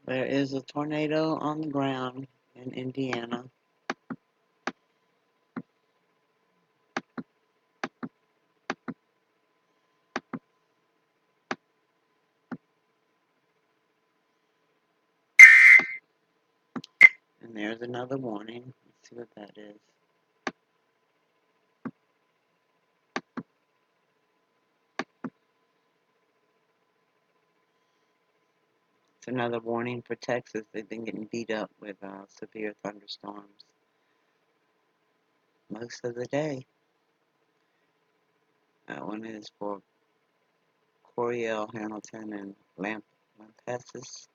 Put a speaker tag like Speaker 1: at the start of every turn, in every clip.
Speaker 1: There is a tornado on the ground in Indiana. And there's another warning. Let's see what that is. It's another warning for Texas. They've been getting beat up with severe thunderstorms most of the day. That one is for Coryell, Hamilton, and Lampasas.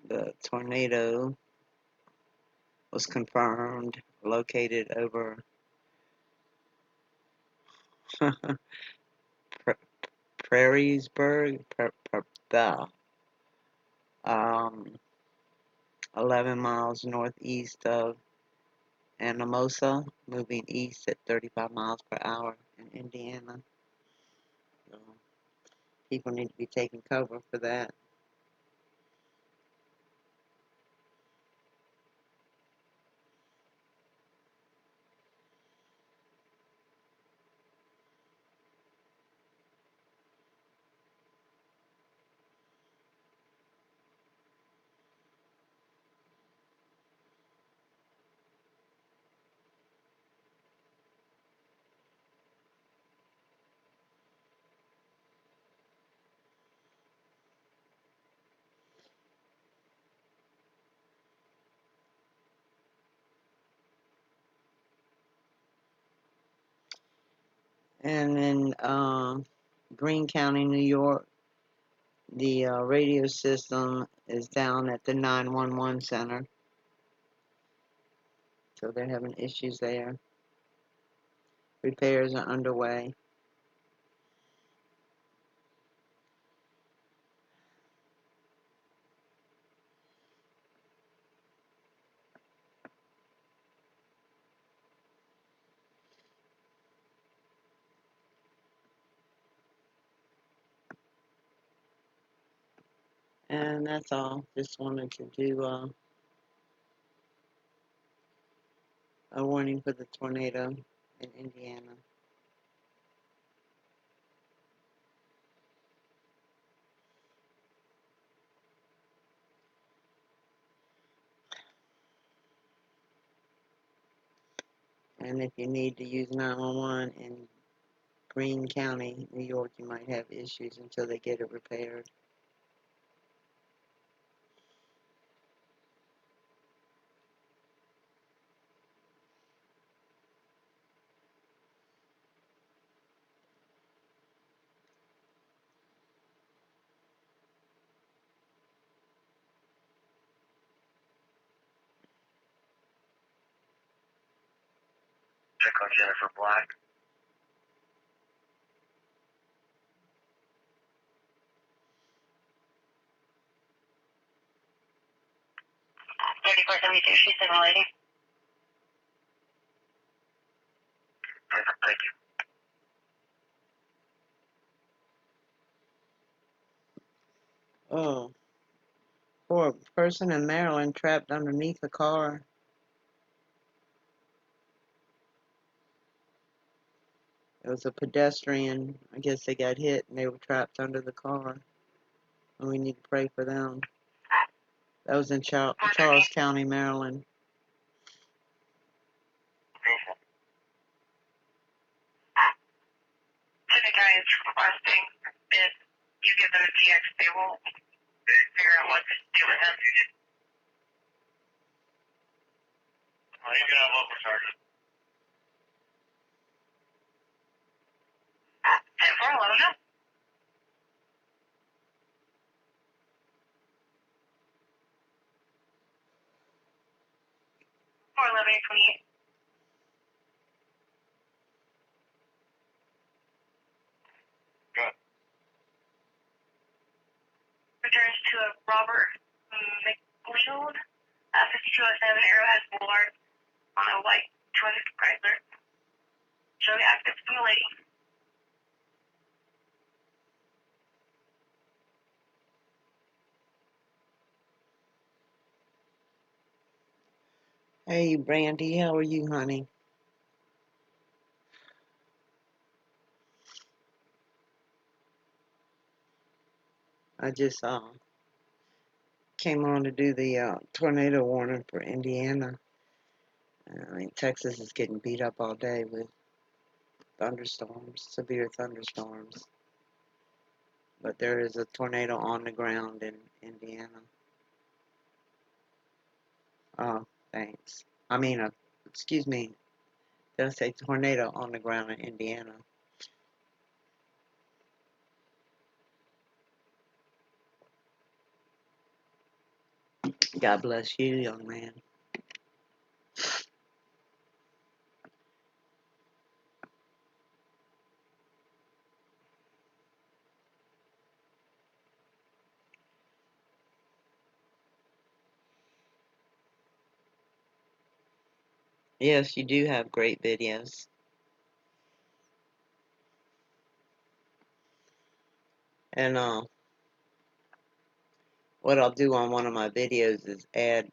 Speaker 1: The tornado was confirmed located over Prairiesburg, 11 miles northeast of Anamosa, moving east at 35 miles per hour in Indiana. So people need to be taking cover for that. And in Greene County, New York, the radio system is down at the 911 center. So they're having issues there. Repairs are underway. And that's all. Just wanted to do a warning for the tornado in Indiana. And if you need to use 911 in Greene County, New York, you might have issues until they get it repaired.
Speaker 2: Check on Jennifer Black. She's in the lady. Thank you.
Speaker 1: Oh, poor person in Maryland trapped underneath a car. It was a pedestrian. I guess they got hit and they were trapped under the car. And we need to pray for them. That was in Charles County, Maryland.
Speaker 2: So the guy is requesting if you give them a GX, they will figure out what to do with them. Well, you can have local charges. 10-4, let them know. 411-28. Good. Returns to a Robert McLeod, 5207 Arrowhead Boulevard on a white 250 Chrysler. Show the active from the lady.
Speaker 1: Hey, Brandy, how are you, honey? I just came on to do the tornado warning for Indiana. I mean, Texas is getting beat up all day with thunderstorms, severe thunderstorms. But there is a tornado on the ground in Indiana. Oh, thanks. I mean, excuse me, did I say tornado on the ground in Indiana? God bless you, young man. Yes, you do have great videos. And what I'll do on one of my videos is add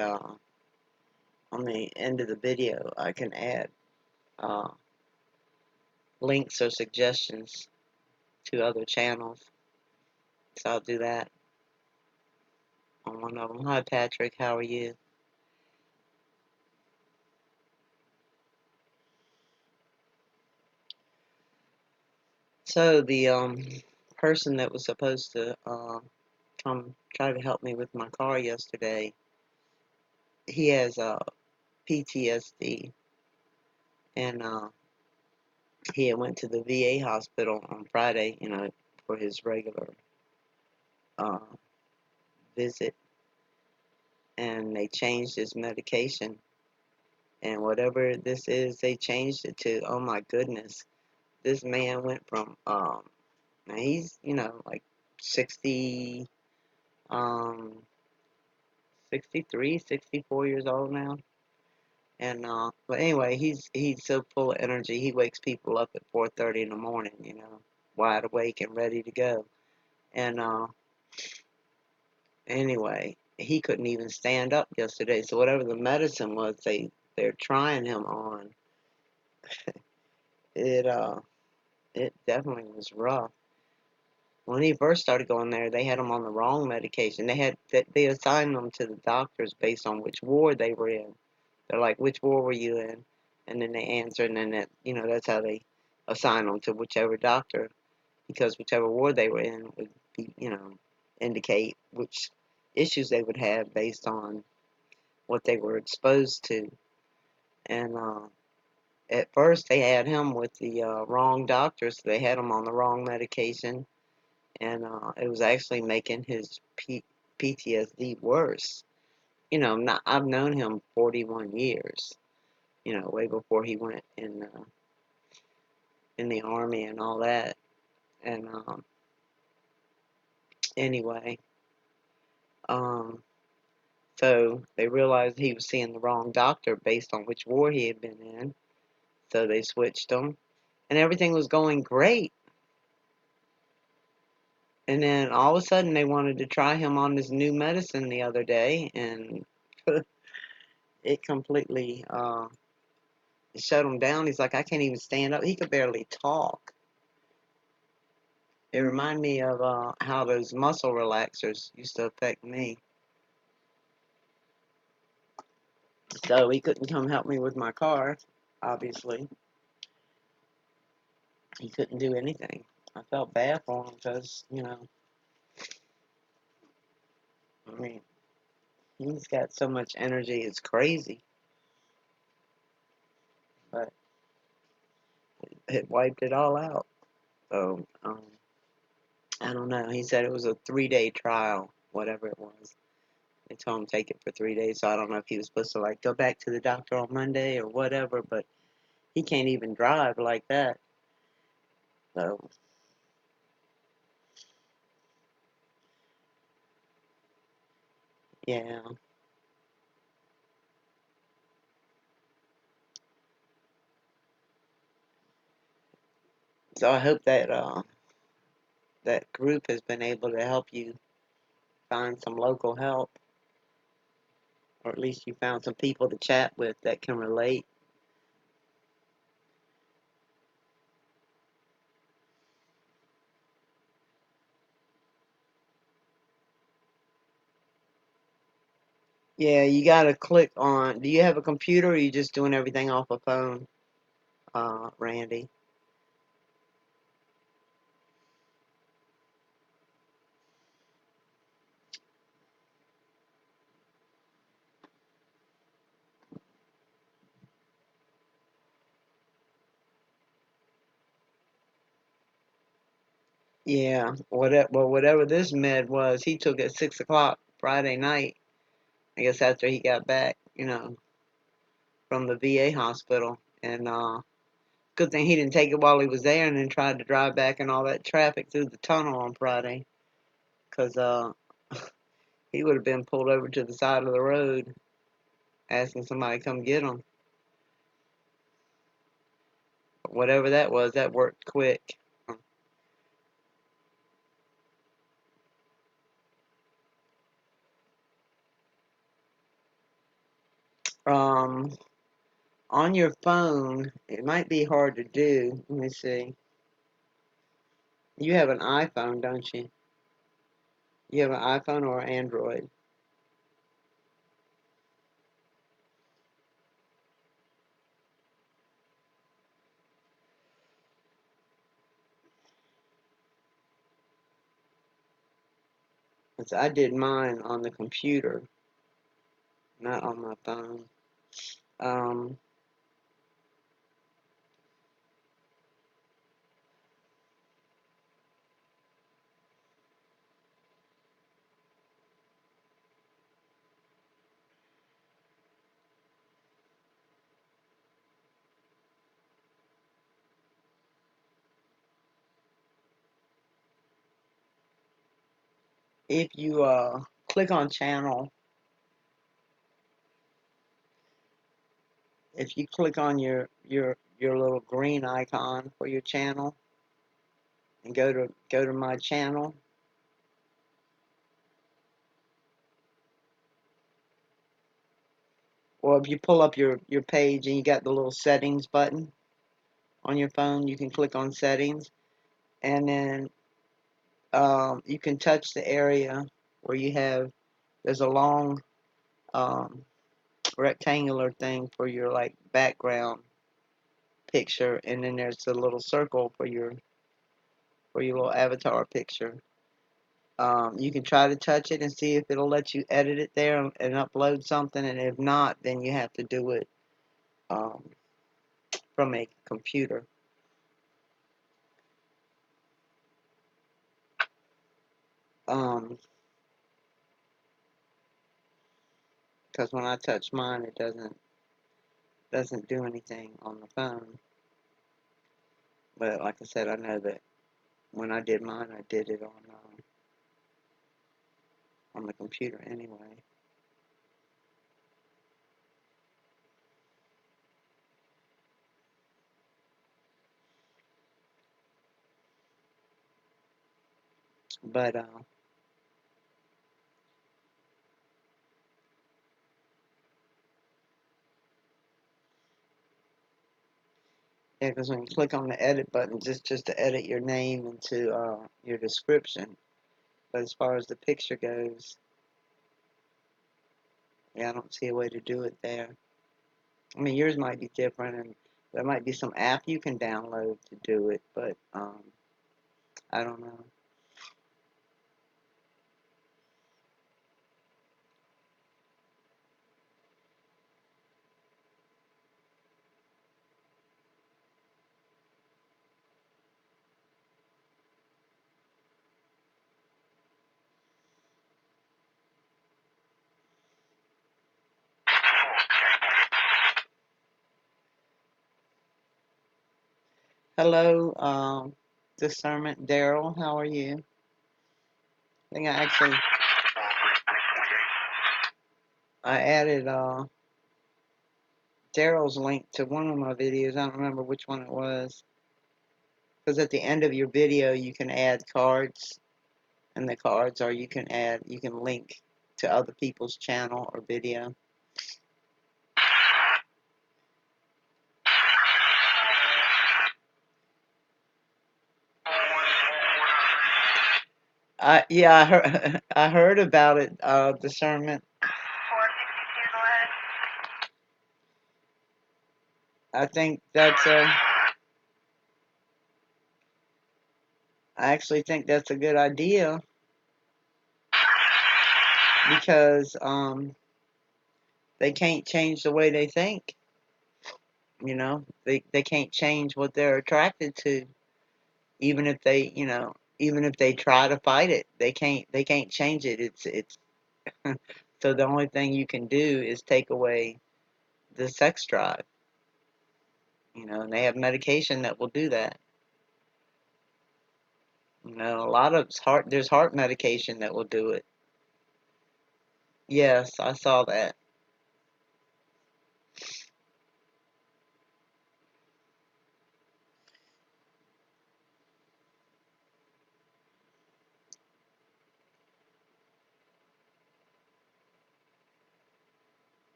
Speaker 1: on the end of the video, I can add uh, links or suggestions to other channels. So I'll do that on one of them. Hi, Patrick. How are you? So the person that was supposed to come try to help me with my car yesterday, he has PTSD, and he had went to the VA hospital on Friday, for his regular uh, visit, and they changed his medication. And whatever this is, they changed it to, oh my goodness, this man went from, now he's, like 60, um, 63, 64 years old now. And, but anyway, he's so full of energy. He wakes people up at 4:30 in the morning, wide awake and ready to go. And, anyway, he couldn't even stand up yesterday. So whatever the medicine was they're trying him on, it, it definitely was rough. When he first started going there, they had him on the wrong medication. They assigned them to the doctors based on which ward they were in. They're like, which ward were you in? And then they answer, and then that's how they assign them to whichever doctor, because whichever ward they were in would be, indicate which issues they would have based on what they were exposed to. And at first, they had him with the wrong doctor, so they had him on the wrong medication, and it was actually making his PTSD worse. I've known him 41 years. Way before he went in the army and all that. And anyway, um, so they realized he was seeing the wrong doctor based on which war he had been in. So they switched him, and everything was going great. And then all of a sudden, they wanted to try him on this new medicine the other day, and it completely shut him down. He's like, I can't even stand up. He could barely talk. It reminded me of how those muscle relaxers used to affect me. So he couldn't come help me with my car, obviously. He couldn't do anything. I felt bad for him because, I mean, he's got so much energy, it's crazy. But it wiped it all out. So, I don't know. He said it was a 3-day trial, whatever it was. They told him to take it for 3 days, so I don't know if he was supposed to, like, go back to the doctor on Monday or whatever, but he can't even drive like that. So, yeah. So I hope that that group has been able to help you find some local help. Or at least you found some people to chat with that can relate. Yeah, you gotta click on. Do you have a computer, or are you just doing everything off a phone, Randy? Yeah, whatever this med was, he took at 6 o'clock Friday night. I guess after he got back, from the VA hospital, and good thing he didn't take it while he was there, and then tried to drive back in all that traffic through the tunnel on Friday, because he would have been pulled over to the side of the road, asking somebody to come get him. But whatever that was, that worked quick. Um, on your phone, it might be hard to do. Let me see. You have an iPhone, don't you? You have an iPhone or Android? Because I did mine on the computer, not on my phone. Um, if you click on channel, if you click on your little green icon for your channel and go to my channel, or if you pull up your page and you got the little settings button on your phone, you can click on settings, and then you can touch the area where there's a long um, rectangular thing for your like background picture, and then there's a little circle for your little avatar picture. You can try to touch it and see if it'll let you edit it there and upload something, and if not, then you have to do it um, from a computer. Because when I touch mine, it doesn't do anything on the phone. But like I said, I know that when I did mine, I did it on the computer anyway. But yeah, because when you click on the edit button, just to edit your name into your description. But as far as the picture goes, yeah, I don't see a way to do it there. I mean, yours might be different, and there might be some app you can download to do it, but I don't know. Hello, discernment, Daryl. How are you? I think I added Daryl's link to one of my videos. I don't remember which one it was. Because at the end of your video, you can add cards, and the cards are you can link to other people's channel or video. Yeah, I heard I heard about it. Discernment.
Speaker 2: 462 go ahead.
Speaker 1: I think that's a. I actually think that's a good idea because they can't change the way they think. You know, they can't change what they're attracted to, even if they even if they try to fight it, they can't change it. It's so the only thing you can do is take away the sex drive. And they have medication that will do that. A lot of there's heart medication that will do it. Yes, I saw that.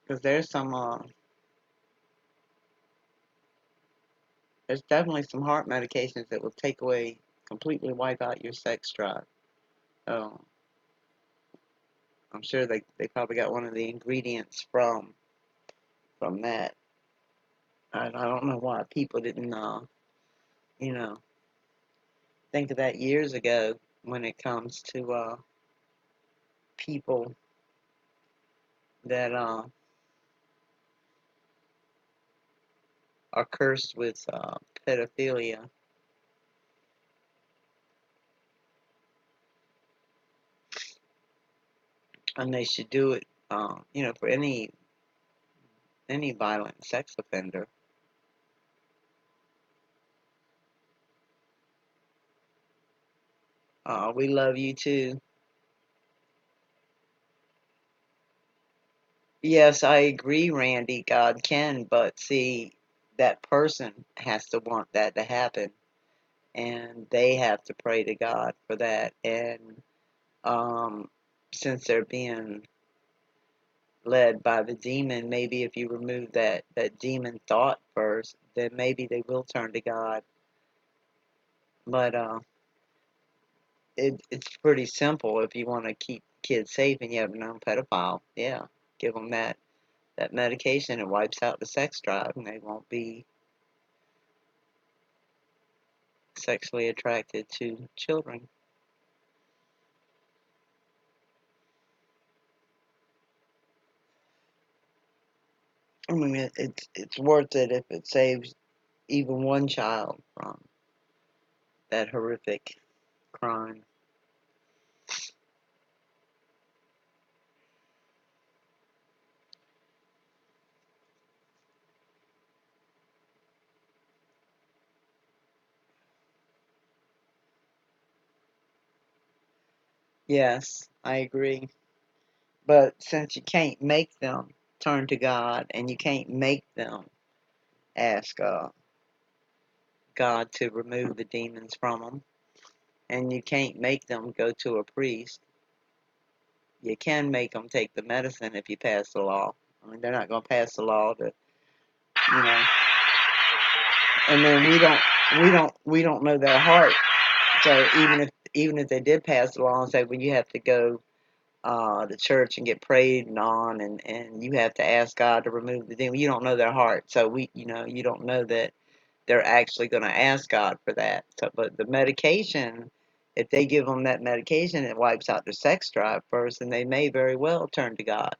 Speaker 1: Because there's definitely some heart medications that will take away, completely wipe out your sex drive. Oh, I'm sure they probably got one of the ingredients from that. I don't know why people didn't you know think of that years ago when it comes to people that are cursed with pedophilia. And they should do it, for any violent sex offender. We love you too. Yes, I agree, Randy. God can, but see, that person has to want that to happen, and they have to pray to God for that. And um, since they're being led by the demon, maybe if you remove that demon thought first, then maybe they will turn to God. But it's pretty simple. If you want to keep kids safe and you have a known pedophile, yeah, give them that medication. It wipes out the sex drive, and they won't be sexually attracted to children. I mean, it's worth it if it saves even one child from that horrific crime. Yes, I agree. But since you can't make them turn to God, and you can't make them ask God to remove the demons from them, and you can't make them go to a priest, you can make them take the medicine if you pass the law. I mean, they're not going to pass the law to, you know, and then we don't know their heart. So even if they did pass the law and say, well, you have to go to church and get prayed on, and you have to ask God to remove the demon, you don't know their heart. So you don't know that they're actually going to ask God for that. So, but the medication, if they give them that medication, it wipes out their sex drive first, and they may very well turn to God.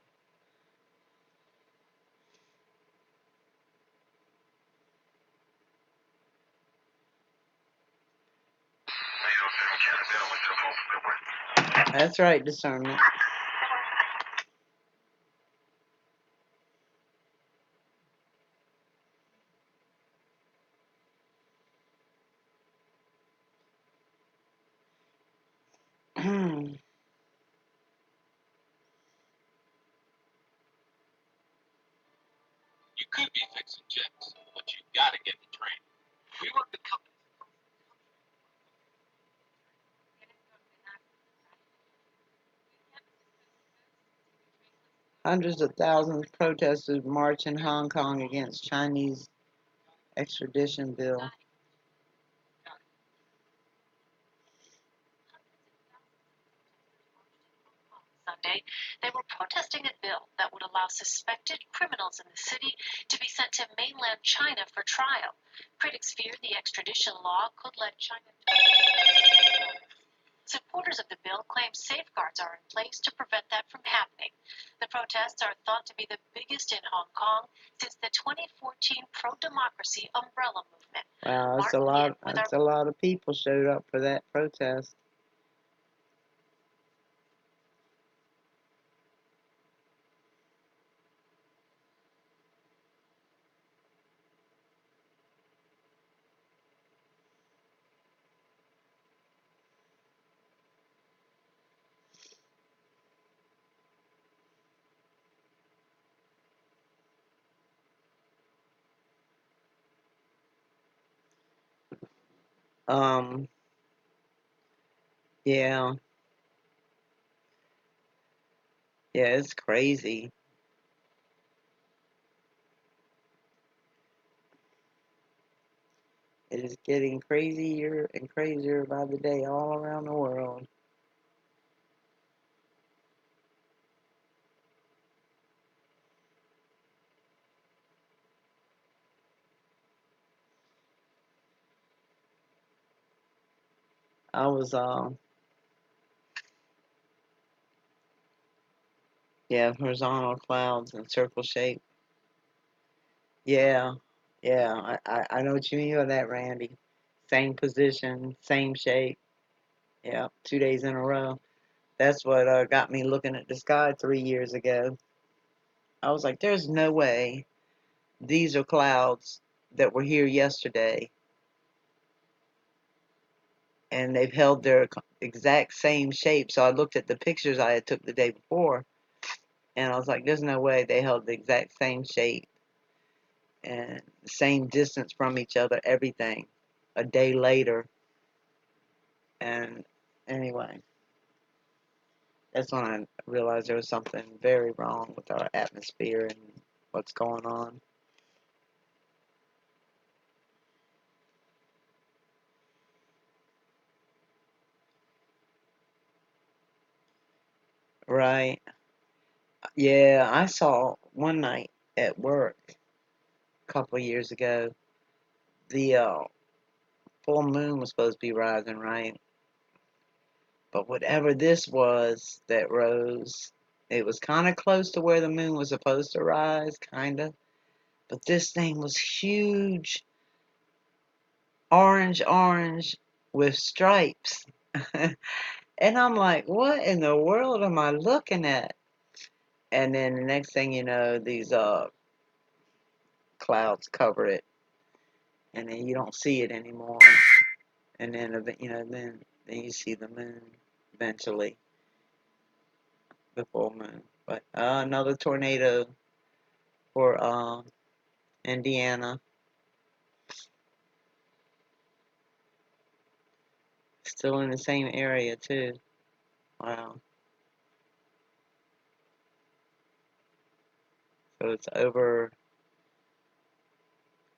Speaker 1: That's right, discernment. Hundreds of thousands protested march in Hong Kong against Chinese extradition bill.
Speaker 3: Friday, they were protesting a bill that would allow suspected criminals in the city to be sent to mainland China for trial. Critics fear the extradition law could let China. Supporters of the bill claim safeguards are in place to prevent that from happening. The protests are thought to be the biggest in Hong Kong since the 2014 pro-democracy umbrella movement.
Speaker 1: Wow, that's a lot of people showed up for that protest. Yeah. Yeah, it's crazy. It is getting crazier and crazier by the day all around the world. I was, yeah, horizontal clouds in circle shape. Yeah, yeah, I know what you mean by that, Randy. Same position, same shape. Yeah, 2 days in a row. That's what got me looking at the sky 3 years ago. I was like, there's no way these are clouds that were here yesterday and they've held their exact same shape. So I looked at the pictures I had took the day before and I was like, there's no way they held the exact same shape and the same distance from each other, everything, a day later. And anyway, that's when I realized there was something very wrong with our atmosphere and what's going on. Right. Yeah, I saw one night at work a couple of years ago, the full moon was supposed to be rising, right? But whatever this was that rose, it was kind of close to where the moon was supposed to rise, kind of. But this thing was huge, orange with stripes. And I'm like, what in the world am I looking at? And then the next thing you know, these clouds cover it, and then you don't see it anymore. And then then you see the moon eventually, the full moon. But another tornado for Indiana, still in the same area too. Wow. So it's over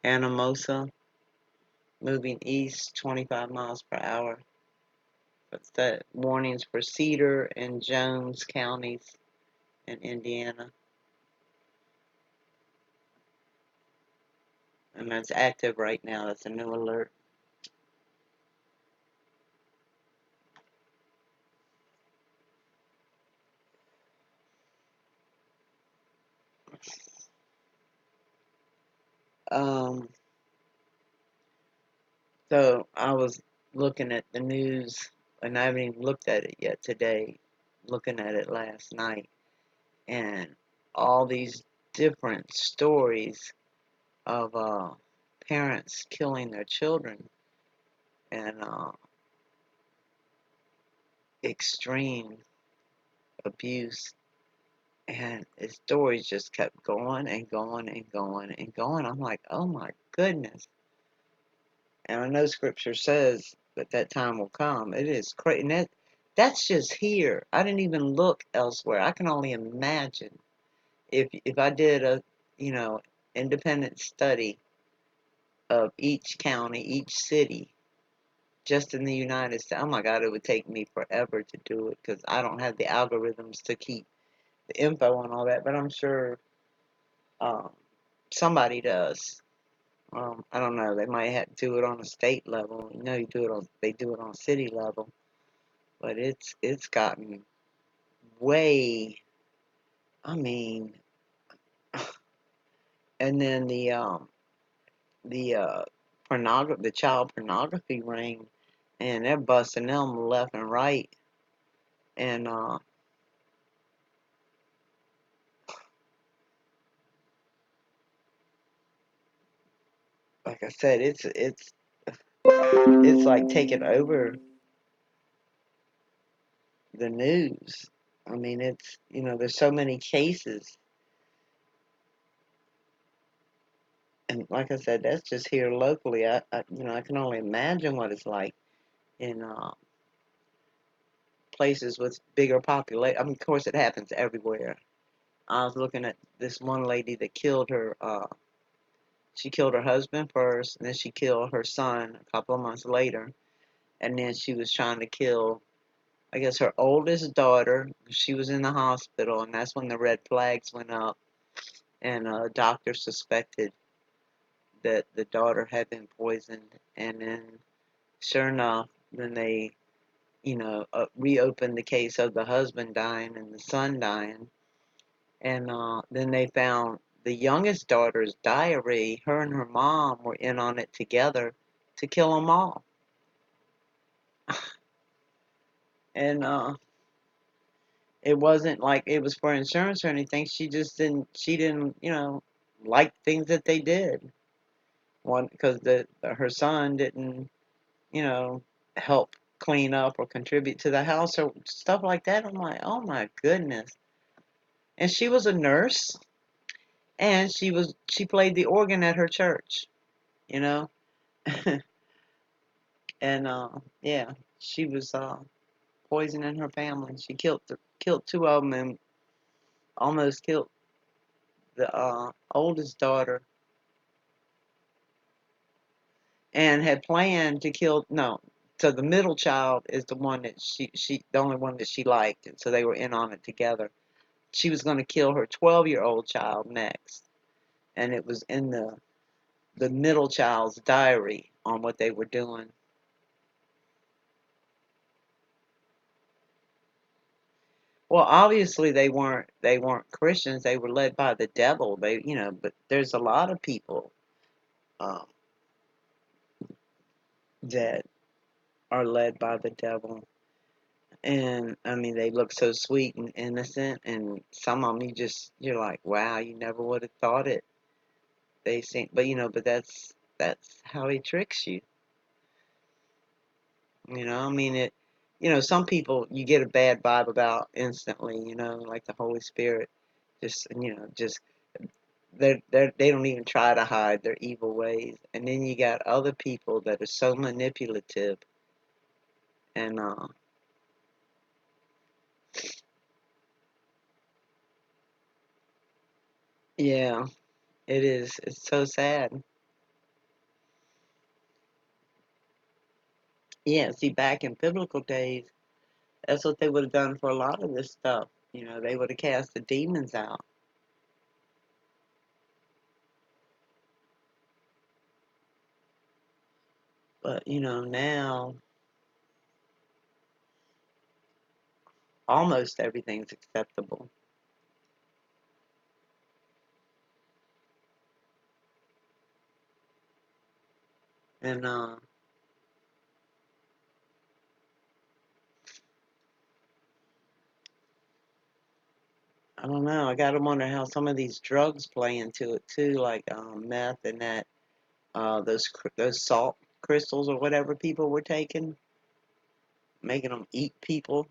Speaker 1: Anamosa, moving east 25 miles per hour. That's that warnings for Cedar and Jones counties in Indiana. And that's active right now. That's a new alert. Um, so I was looking at the news, and I haven't even looked at it yet today. Looking at it last night, and all these different stories of parents killing their children and extreme abuse. And the stories just kept going and going and going and going. I'm like, oh my goodness. And I know scripture says that that time will come. It is crazy. And that's just here. I didn't even look elsewhere. I can only imagine if I did a, you know, independent study of each county, each city, just in the United States. Oh my God, it would take me forever to do it because I don't have the algorithms to keep the info on all that. But I'm sure um, somebody does. I don't know. They might have to do it on a state level. You know, they do it on city level. But it's gotten way. I mean, and then the the child pornography ring, and they're busting them left and right. And like I said, it's like taking over the news. I mean, it's there's so many cases, and like I said, that's just here locally. I can only imagine what it's like in places with bigger population. I mean, of course, it happens everywhere. I was looking at this one lady that killed her. She killed her husband first, and then she killed her son a couple of months later, and then she was trying to kill, I guess, her oldest daughter. She was in the hospital, and that's when the red flags went up, and a doctor suspected that the daughter had been poisoned, and then sure enough, then they, reopened the case of the husband dying and the son dying, and then they found the youngest daughter's diary. Her and her mom were in on it together to kill them all, and it wasn't like it was for insurance or anything. She didn't, like things that they did. One, because her son didn't, you know, help clean up or contribute to the house or stuff like that. I'm like, oh my goodness. And she was a nurse, and she played the organ at her church, you know, and yeah, she was poisoning her family. She killed two of them and almost killed the oldest daughter, and had planned to kill no. So the middle child is the one that the only one that she liked, and so they were in on it together. She was going to kill her 12-year-old child next, and it was in the middle child's diary on what they were doing. Well, obviously they weren't Christians. They were led by the devil. But there's a lot of people um, that are led by the devil. And I mean, they look so sweet and innocent, and some of them you're like, wow, you never would have thought it. They seem, but that's how he tricks you. I mean some people you get a bad vibe about instantly. Like the Holy Spirit, just they don't even try to hide their evil ways, and then you got other people that are so manipulative, and yeah, it is. It's so sad. Yeah, see, back in biblical days, that's what they would have done for a lot of this stuff. They would have cast the demons out. But, now almost everything's acceptable. And, I don't know. I gotta wonder how some of these drugs play into it too, like meth and that those salt crystals or whatever people were taking, making them eat people.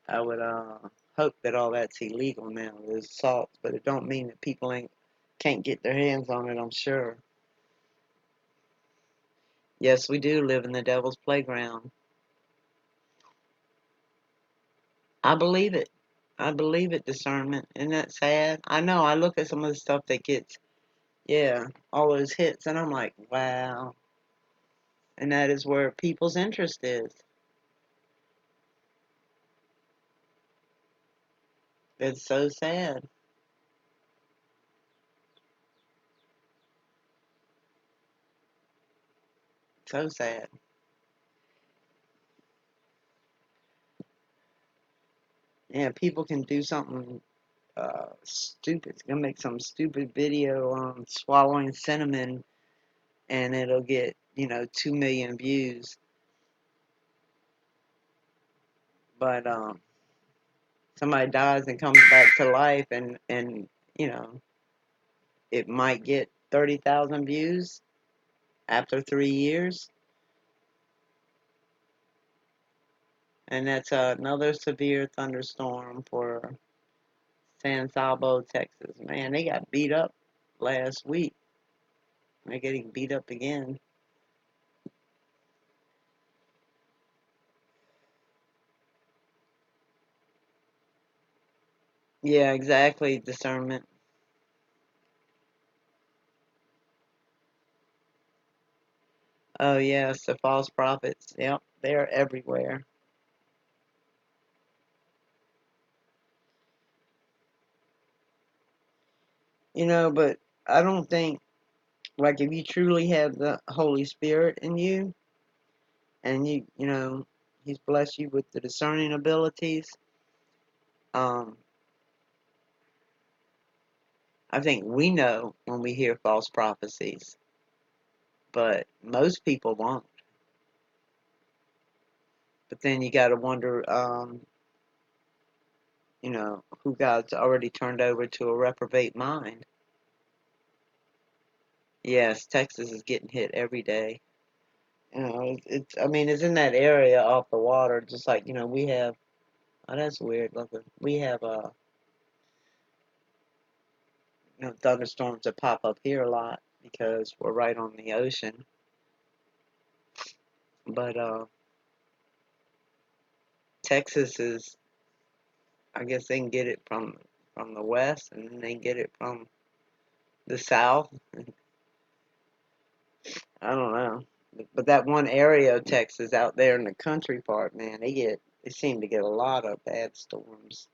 Speaker 1: I would hope that all that's illegal now, those salts, but it don't mean that people ain't can't get their hands on it. I'm sure. Yes, we do live in the devil's playground. I believe it. I believe it, discernment. Isn't that sad? I know. I look at some of the stuff that gets, yeah, all those hits, and I'm like, wow. And that is where people's interest is. It's so sad. So sad. Yeah, people can do something stupid. It's gonna make some stupid video on swallowing cinnamon, and it'll get 2 million views. But somebody dies and comes back to life, and you know it might get 30,000 views after 3 years, and that's another severe thunderstorm for San Salvo, Texas. Man, they got beat up last week. They're getting beat up again. Yeah, exactly. Discernment. Oh yes, the false prophets. Yep, they're everywhere. But I don't think, like, if you truly have the Holy Spirit in you, and He's blessed you with the discerning abilities. Um, I think we know when we hear false prophecies, but most people won't. But then you got to wonder, who God's already turned over to a reprobate mind. Yes, Texas is getting hit every day. I mean, it's in that area off the water, just like, we have, oh, that's weird looking. We have, thunderstorms that pop up here a lot because we're right on the ocean. But, Texas is, I guess they can get it from the west, and then they can get it from the south. I don't know. But that one area of Texas out there in the country part, man, they seem to get a lot of bad storms.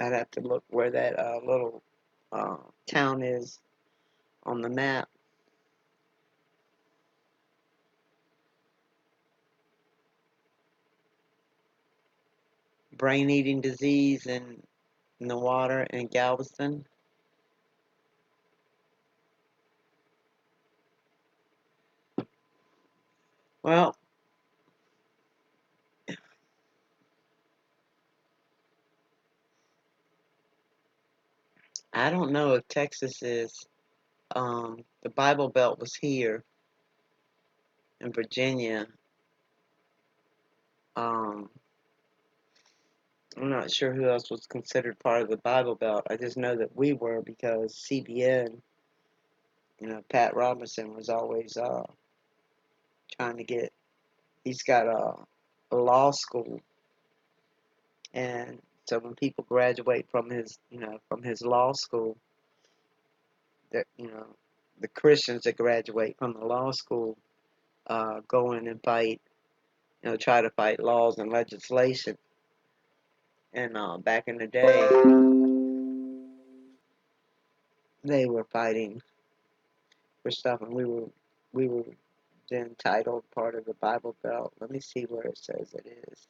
Speaker 1: I'd have to look where that little town is on the map. Brain-eating disease in the water in Galveston. Well, I don't know if Texas is. The Bible Belt was here in Virginia. Um, I'm not sure who else was considered part of the Bible Belt. I just know that we were because CBN, Pat Robinson was always trying to get. He's got a law school, and so when people graduate from his law school, that the Christians that graduate from the law school go in and fight, try to fight laws and legislation. And back in the day, they were fighting for stuff, and we were then titled part of the Bible Belt. Let me see where it says it is.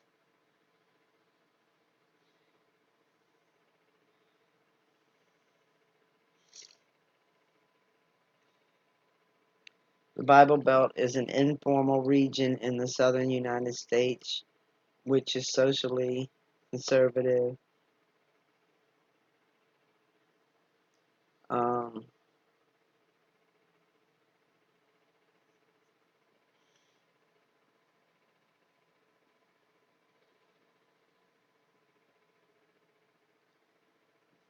Speaker 1: The Bible Belt is an informal region in the southern United States, which is socially conservative. Um,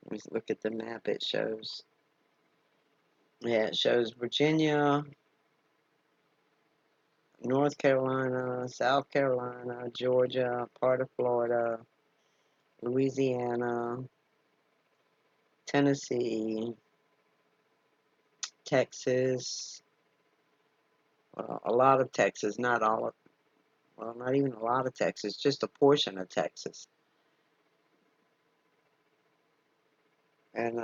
Speaker 1: let me look at the map it shows. Yeah, it shows Virginia, North Carolina, South Carolina, Georgia, part of Florida, Louisiana, Tennessee, Texas, well, a lot of Texas, not all of, well, not even a lot of Texas, just a portion of Texas. And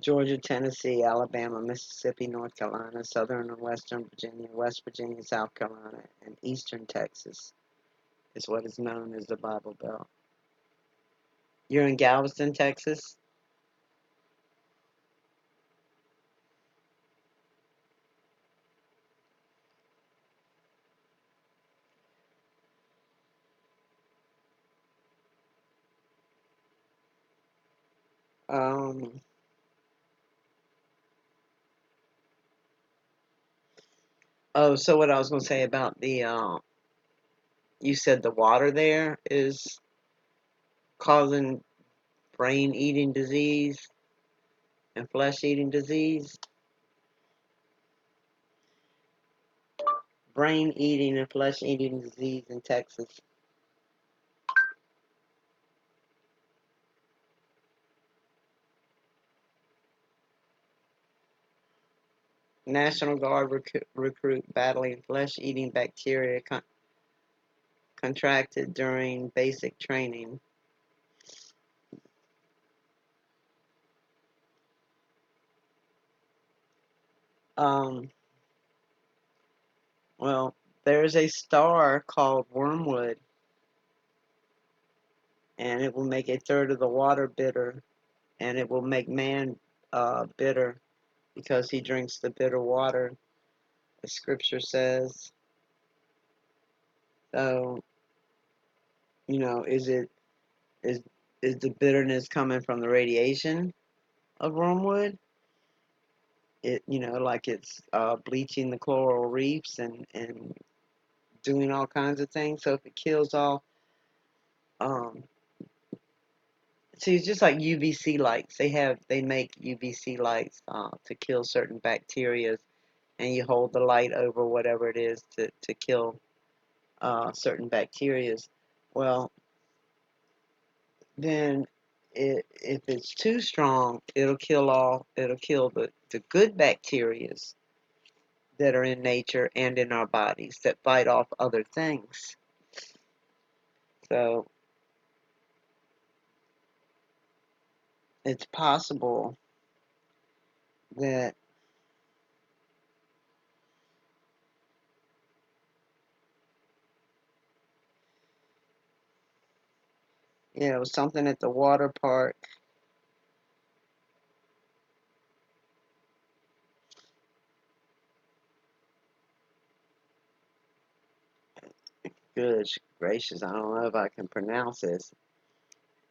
Speaker 1: Georgia, Tennessee, Alabama, Mississippi, North Carolina, Southern and Western Virginia, West Virginia, South Carolina, and Eastern Texas is what is known as the Bible Belt. You're in Galveston, Texas? Um, oh, so what I was going to say about the, you said the water there is causing brain-eating disease and flesh-eating disease? Brain-eating and flesh-eating disease in Texas. National Guard recruit battling flesh-eating bacteria contracted during basic training. Um, well, there's a star called wormwood, and it will make a third of the water bitter, and it will make man bitter because he drinks the bitter water, the scripture says. So, you know, is is the bitterness coming from the radiation of wormwood? It, you know, like it's bleaching the coral reefs and doing all kinds of things. So if it kills all, um, see, it's just like UVC lights. They make UVC lights to kill certain bacteria, and you hold the light over whatever it is to kill certain bacteria. Well, then if it's too strong, it'll kill the good bacteria that are in nature and in our bodies that fight off other things. So it's possible that, you know, something at the water park. Good gracious, I don't know if I can pronounce this.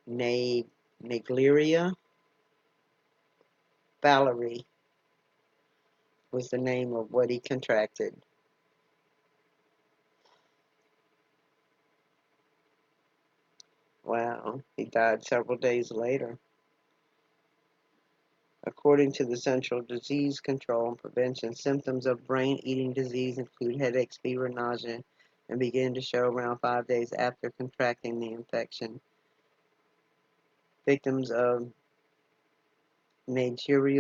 Speaker 1: Naegleria Valerie was the name of what he contracted. Wow, he died several days later. According to the Central Disease Control and Prevention, symptoms of brain-eating disease include headaches, fever, nausea, and begin to show around 5 days after contracting the infection. Victims of Naegleria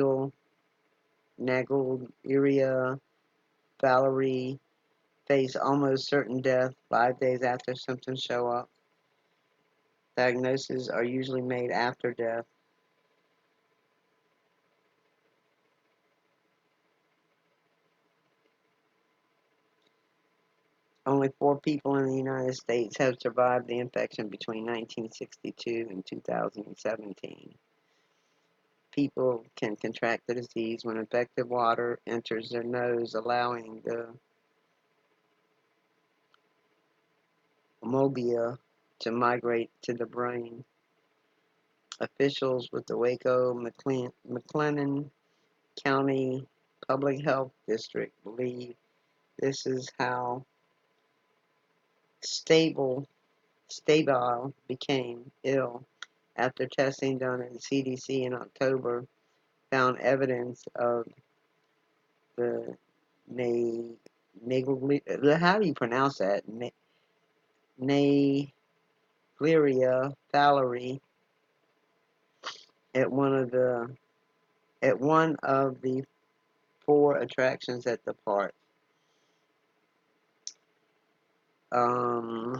Speaker 1: Valerie face almost certain death 5 days after symptoms show up. Diagnoses are usually made after death. Only 4 people in the United States have survived the infection between 1962 and 2017. People can contract the disease when infected water enters their nose, allowing the amoeba to migrate to the brain. Officials with the Waco McLennan County Public Health District believe this is how Stabile became ill after testing done at the CDC in October found evidence of the how do you pronounce that? Naegleria fowleri at one of the 4 attractions at the park. Um,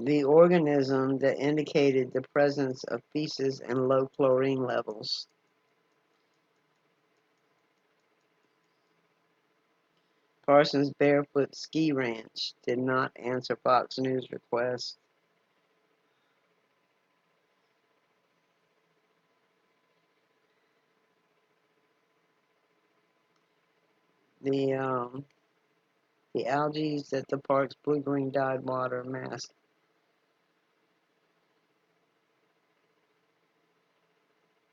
Speaker 1: the organism that indicated the presence of feces and low chlorine levels. Parsons Barefoot Ski Ranch did not answer Fox News requests. The algae that the park's blue-green dyed water mask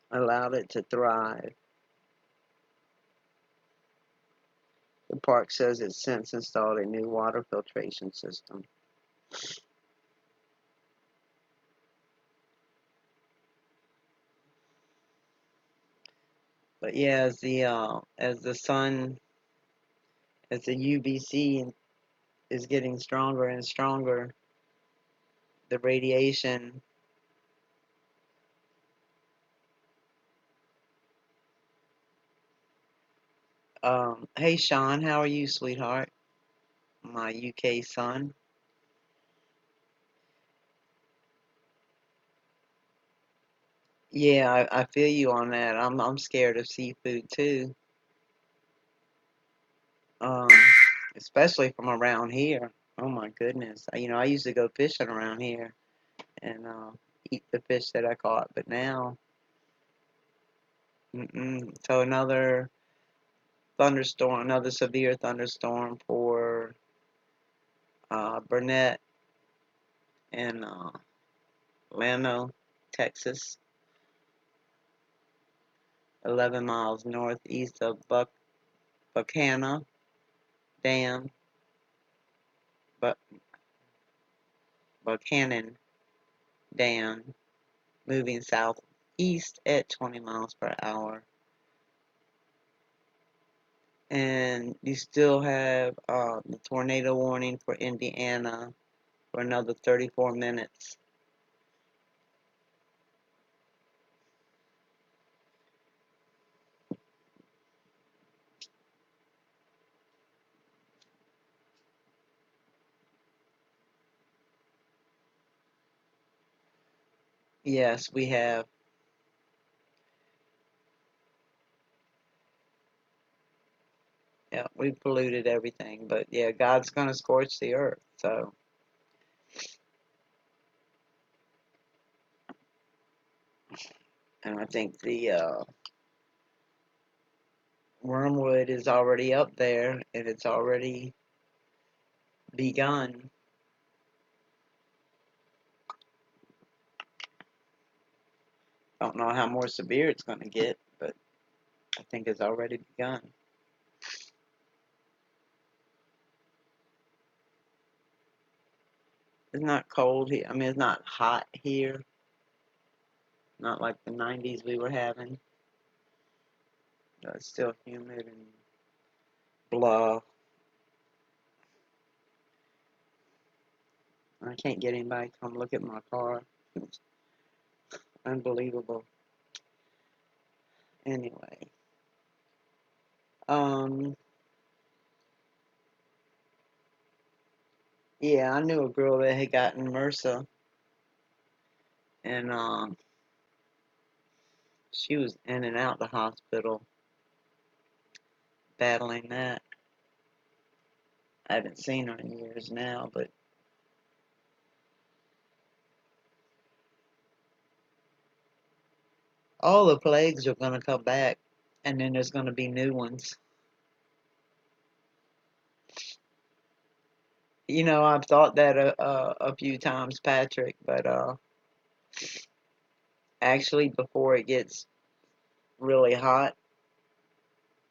Speaker 1: allowed it to thrive. The park says it's since installed a new water filtration system. But yeah, as the UVC is getting stronger and stronger, the radiation hey Sean, how are you, sweetheart? My UK son. Yeah, I feel you on that. I'm scared of seafood too. Um, especially from around here. Oh my goodness. I used to go fishing around here and eat the fish that I caught, but now, So another thunderstorm, another severe thunderstorm for Burnett and Llano, Texas, 11 miles northeast of Buchanan Dam, Buchanan Dam, moving southeast at 20 miles per hour. And you still have the tornado warning for Indiana for another 34 minutes. Yes, we have. Yeah, we polluted everything, but yeah, God's gonna scorch the earth. So, and I think the wormwood is already up there, and it's already begun. Don't know how more severe it's gonna get, but I think it's already begun. It's not cold here. I mean, it's not hot here. Not like the 90s we were having. But it's still humid and blah. I can't get anybody to come look at my car. It's unbelievable. Anyway. Yeah, I knew a girl that had gotten MRSA. And she was in and out the hospital battling that. I haven't seen her in years now, but all the plagues are going to come back, and then there's going to be new ones. You know, I've thought that a few times, Patrick, but actually, before it gets really hot,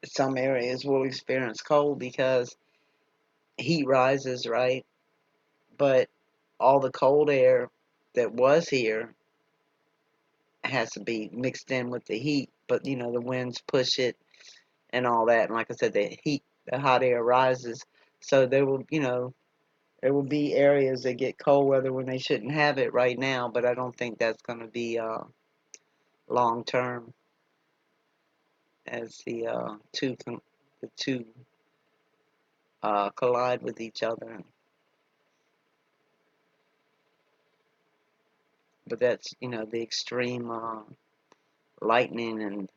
Speaker 1: some areas will experience cold because heat rises, right? But all the cold air that was here has to be mixed in with the heat. But you know, the winds push it and all that. And like I said, the hot air rises, so there will, you know, there will be areas that get cold weather when they shouldn't have it right now. But I don't think that's going to be long term as the two collide with each other. But that's, you know, the extreme lightning and,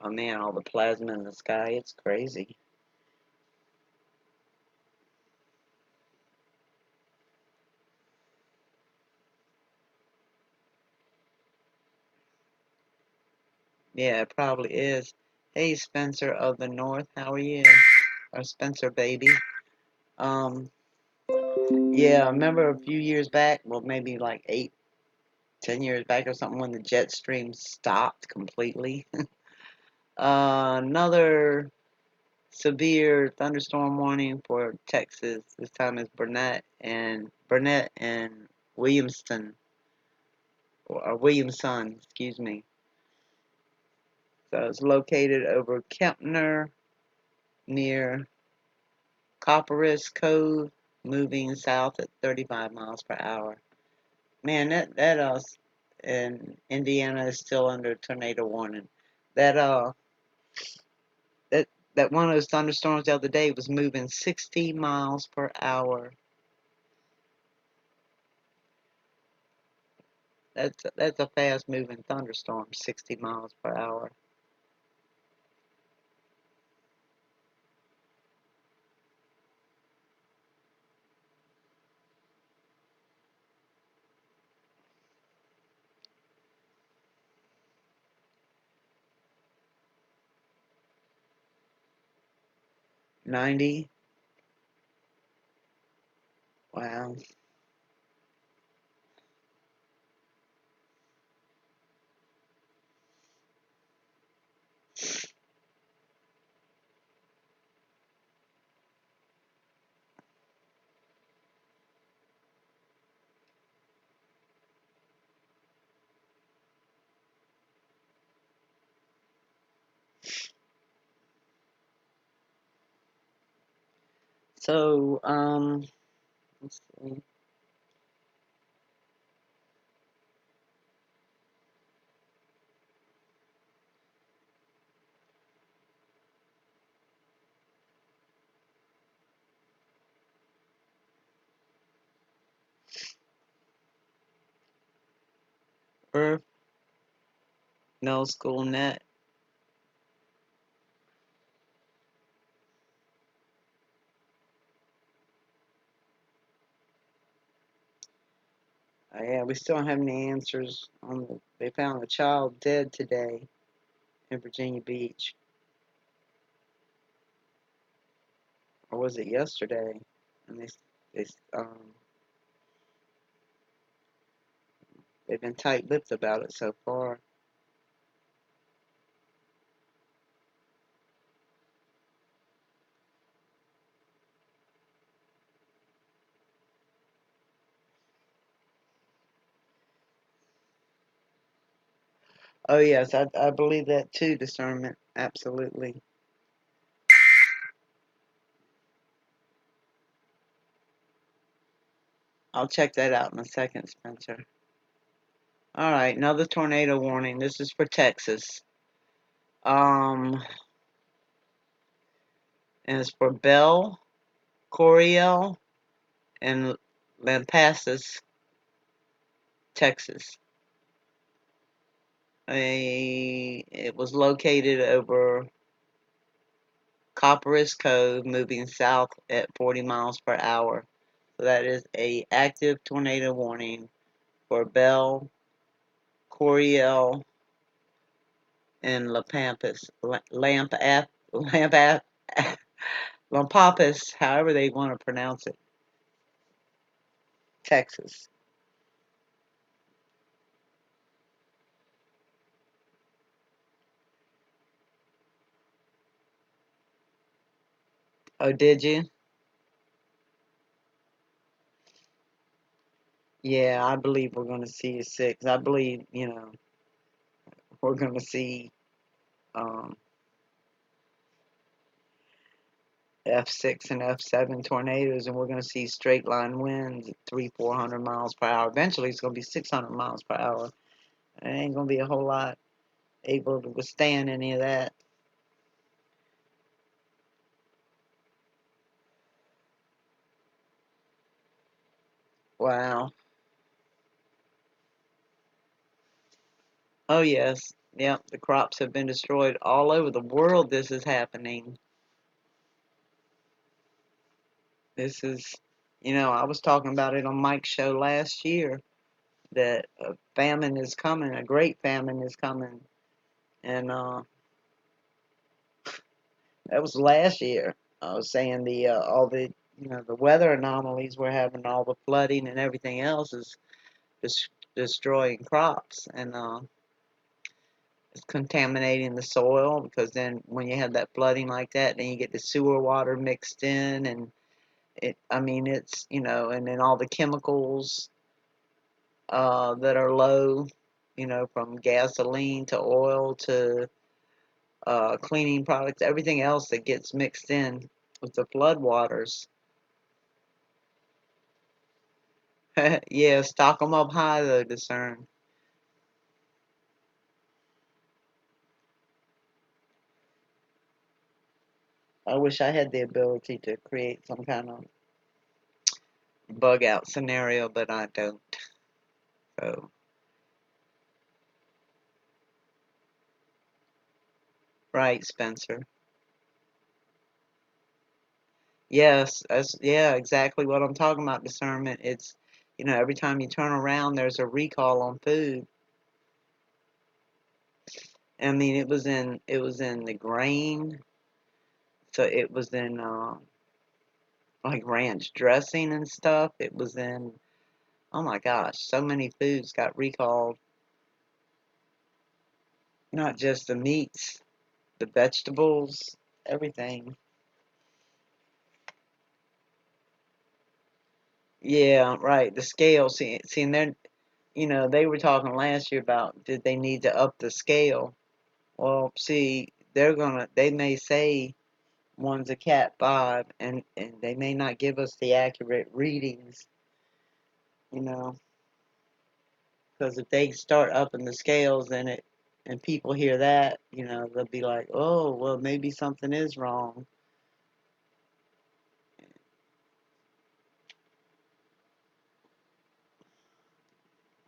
Speaker 1: oh man, all the plasma in the sky. It's crazy. Yeah, it probably is. Hey, Spencer of the North, how are you? Or Spencer, baby. Um, yeah, I remember a few years back, well, maybe like 8, 10 years back or something, when the jet stream stopped completely. Another severe thunderstorm warning for Texas. This time is Burnett and Williamston, or Williamson, excuse me. So it's located over Kempner near Copperas Cove, moving south at 35 miles per hour. Man, that in Indiana is still under tornado warning. That that that one of those thunderstorms the other day was moving 60 miles per hour. That's a fast moving thunderstorm, 60 miles per hour. '90. Wow. So, let's see. Earth, no school net. Yeah, we still don't have any answers on they found a child dead today in Virginia Beach. Or was it yesterday? And they they've been tight-lipped about it so far. Oh yes, I believe that too. Discernment, absolutely. I'll check that out in a second, Spencer. All right, another tornado warning. This is for Texas. Um, and it's for Bell, Coryell, and Lampasas, Texas. It was located over Copperas Cove, moving south at 40 miles per hour. So that is a active tornado warning for Bell, Coryell, and Lampasas. Lompapis, however they want to pronounce it, Texas. Oh, did you? Yeah, I believe we're going to see a 6. I believe, we're going to see um, F6 and F7 tornadoes, and we're going to see straight line winds at 400 miles per hour. Eventually, it's going to be 600 miles per hour. It ain't going to be a whole lot able to withstand any of that. Wow. Oh, yes. Yep, the crops have been destroyed all over the world. This is happening. This is, I was talking about it on Mike's show last year that a famine is coming, a great famine is coming. And that was last year. I was saying all the the weather anomalies we're having, all the flooding and everything else is destroying crops, and it's contaminating the soil, because then when you have that flooding like that, then you get the sewer water mixed in, and I mean, it's and then all the chemicals that are low, from gasoline to oil to cleaning products, everything else that gets mixed in with the flood waters. Yeah, stock 'em up high though, discern. I wish I had the ability to create some kind of bug out scenario, but I don't. So, right, Spencer. Yes, yeah, exactly what I'm talking about, discernment. It's, every time you turn around, there's a recall on food. I mean, it was in the grain, so it was in like ranch dressing and stuff. It was in, oh my gosh, so many foods got recalled. Not just the meats, the vegetables, everything. Yeah, right. The scale. See, and then, they were talking last year about did they need to up the scale. Well, see, they may say one's a Cat 5, and they may not give us the accurate readings, you know, because if they start upping the scales, and people hear that, they'll be like, oh, well, maybe something is wrong.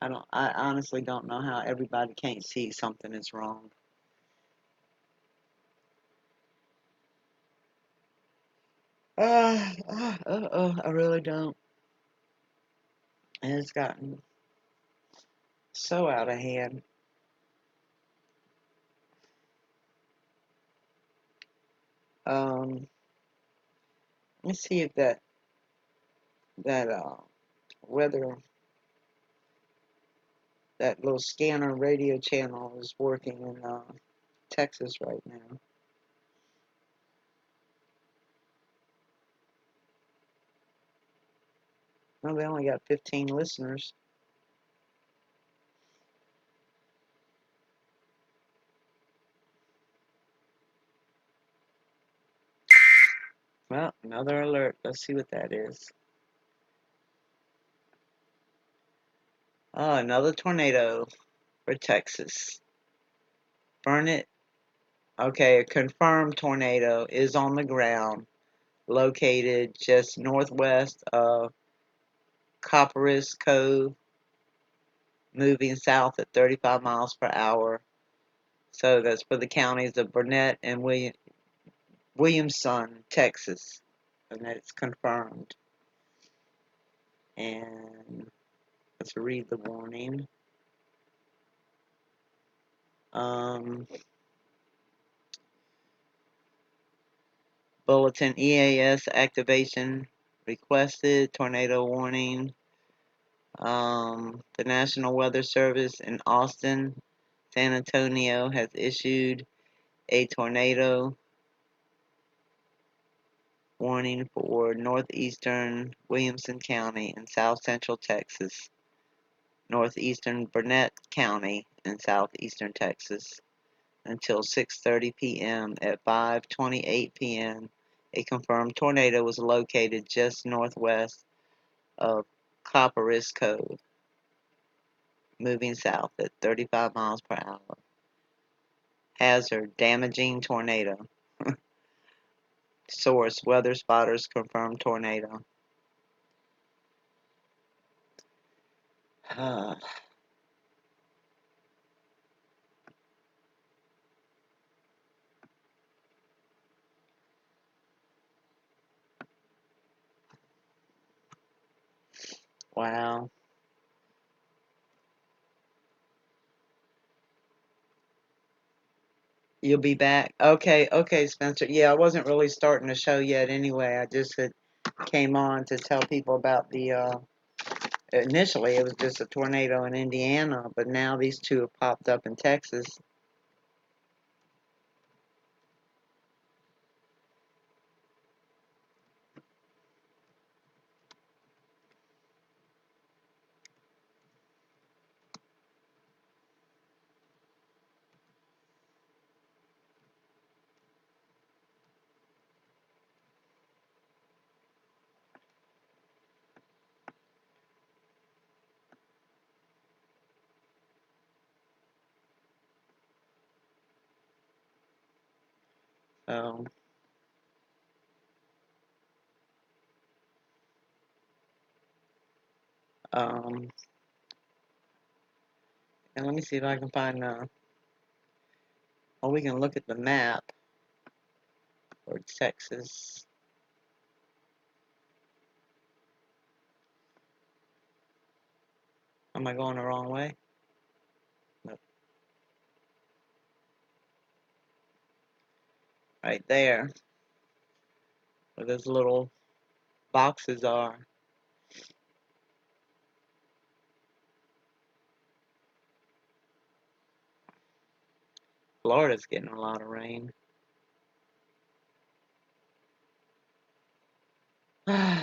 Speaker 1: I honestly don't know how everybody can't see something is wrong. I really don't. And it's gotten so out of hand. Um, let me see if that whether that little scanner radio channel is working in Texas right now. Well, they only got 15 listeners. Well, another alert. Let's see what that is. Oh, another tornado for Texas. Burn it. Okay, a confirmed tornado is on the ground, located just northwest of Copperas Cove, moving south at 35 miles per hour. So that's for the counties of Burnett and Williamson, Texas. And that's confirmed. And let's read the warning. Bulletin EAS activation requested. Tornado warning. The National Weather Service in Austin, San Antonio has issued a tornado warning for northeastern Williamson County and south central Texas, northeastern Burnett County and southeastern Texas until 6:30 p.m. At 5:28 p.m., a confirmed tornado was located just northwest of Copperas Cove, moving south at 35 miles per hour. Hazard, damaging tornado. Source, weather spotters confirm tornado. Wow. You'll be back? Okay, okay, Spencer. Yeah, I wasn't really starting the show yet anyway. I just had came on to tell people about the, initially it was just a tornado in Indiana, but now these two have popped up in Texas. So, um, and let me see if I can find, well, we can look at the map for Texas. Am I going the wrong way? No. Right there, where those little boxes are. Florida's getting a lot of rain. And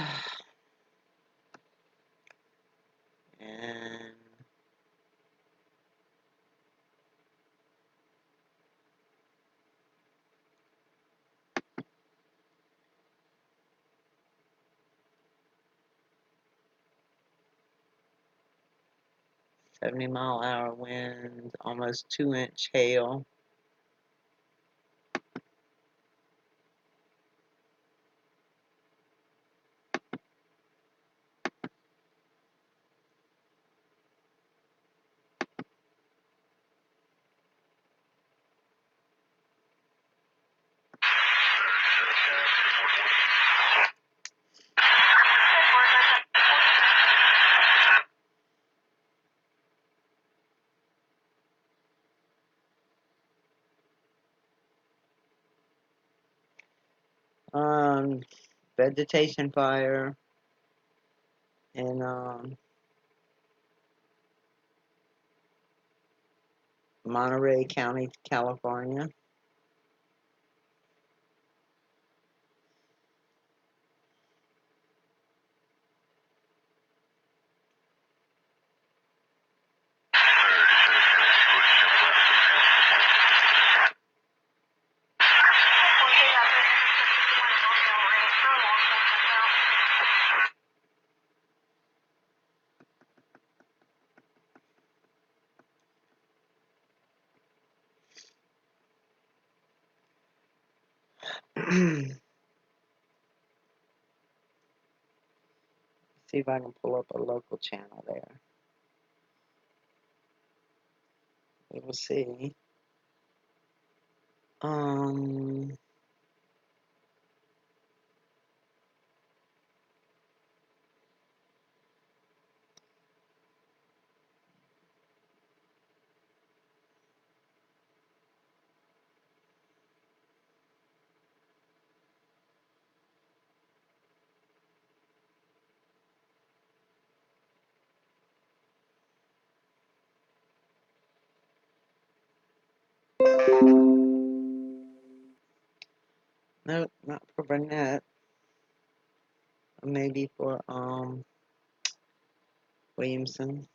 Speaker 1: 70-mile-an-hour winds, almost 2-inch hail. Vegetation fire in Monterey County, California. See if I can pull up a local channel there. We will see. Um, Burnett, or maybe for Williamson.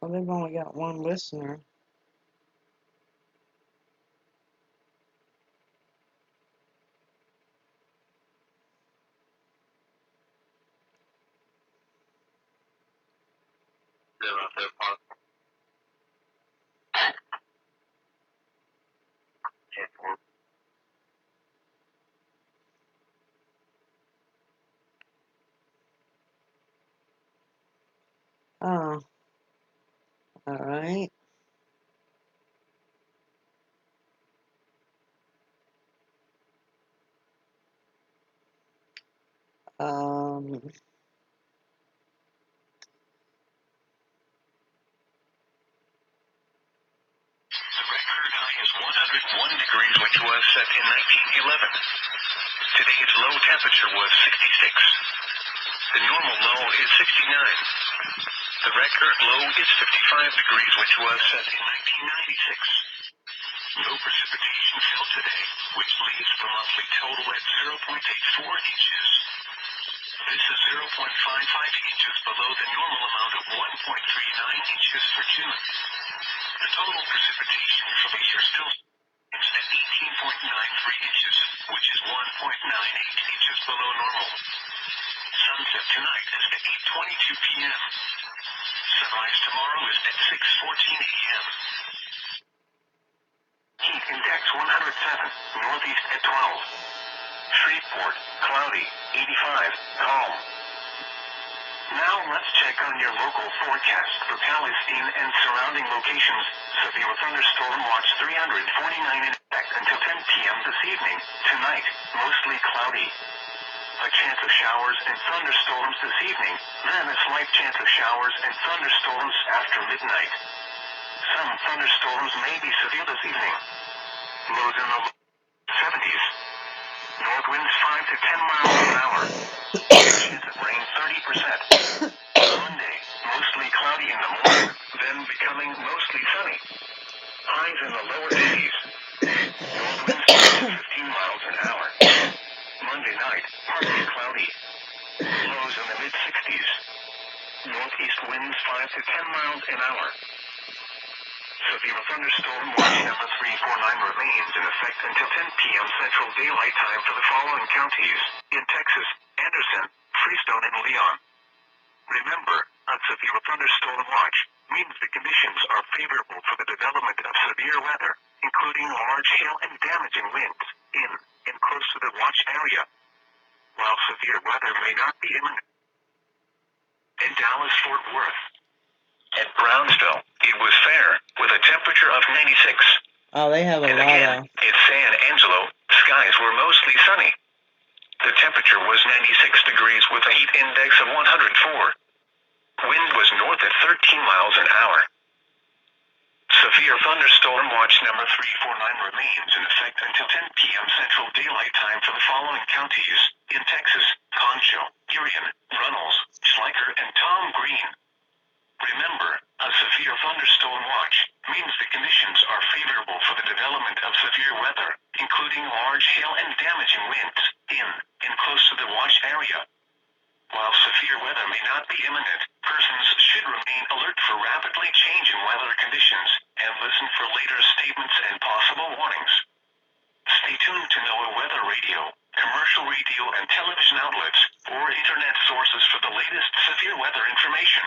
Speaker 1: Well, they've only got one listener. Oh, all right. Um,
Speaker 2: The record high is 101 degrees, which was set in 1911. Today's low temperature was 66. The normal low is 69. The record low is 55 degrees, which was set in 1996. No precipitation fell today, which leaves the monthly total at 0.84 inches. This is 0.55 inches below the normal amount of 1.39 inches for June. The total precipitation for the year still stands at 18.93 inches, which is 1.98 inches below normal. Sunset tonight is at 8:22 p.m. Sunrise tomorrow is at 6:14 a.m. Heat index 107, northeast at 12. Shreveport, cloudy, 85, calm. Now let's check on your local forecast for Palestine and surrounding locations. Severe thunderstorm watch 349 in effect until 10 p.m. this evening. Tonight, mostly cloudy. A chance of showers and thunderstorms this evening, then a slight chance of showers and thunderstorms after midnight. Some thunderstorms may be severe this evening. Lows in the 70s. North winds 5 to 10 miles per hour. Chance of rain 30%. Monday, mostly cloudy in the morning, then becoming mostly sunny. Highs in the lower 80s. North winds 10 to 15 miles an hour. Monday night, partly cloudy. Lows in the mid-60s. Northeast winds 5 to 10 miles an hour. Severe thunderstorm watch number 349 remains in effect until 10 p.m. Central Daylight Time for the following counties in Texas: Anderson, Freestone, and Leon. Remember, a severe thunderstorm watch means the conditions are favorable for the development of severe weather, including large hail and damaging winds in and close to the watch area. While severe weather may not be imminent. In Dallas-Fort Worth. At Brownsville, it was fair, with a temperature of 96.
Speaker 1: oh, they have a
Speaker 2: And
Speaker 1: lot
Speaker 2: again,
Speaker 1: of.
Speaker 2: at San Angelo, skies were mostly sunny. The temperature was 96 degrees with a heat index of 104. Wind was north at 13 miles an hour. Severe thunderstorm watch number 349 remains in effect until 10 p.m. Central Daylight Time for the following counties in Texas: Concho, Urion, Runnels, Schleicher, and Tom Green. Remember, a severe thunderstorm watch means the conditions are favorable for the development of severe weather, including large hail and damaging winds in and close to the watch area. While severe weather may not be imminent, persons should remain alert for rapidly changing weather conditions and listen for later statements and possible warnings. Stay tuned to NOAA Weather Radio, commercial radio and television outlets, or internet sources for the latest severe weather information.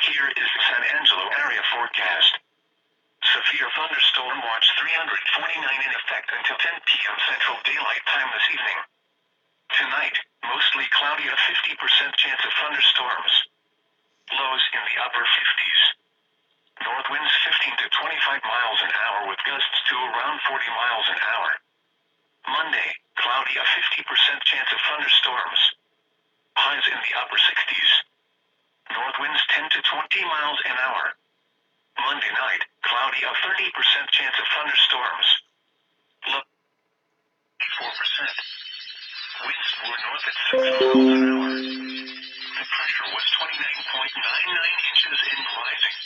Speaker 2: Here is the San Angelo area forecast. Severe thunderstorm watch 349 in effect until 10 p.m. Central Daylight Time this evening. Tonight, mostly cloudy, a 50% chance of thunderstorms. Lows in the upper 50s. North winds 15 to 25 miles an hour with gusts to around 40 miles an hour. Monday, cloudy, a 50% chance of thunderstorms. Highs in the upper 60s. North winds 10 to 20 miles an hour. Monday night, cloudy, a 30% chance of thunderstorms. Winds were north at 6 miles an hour. The pressure was 29.99 inches and rising.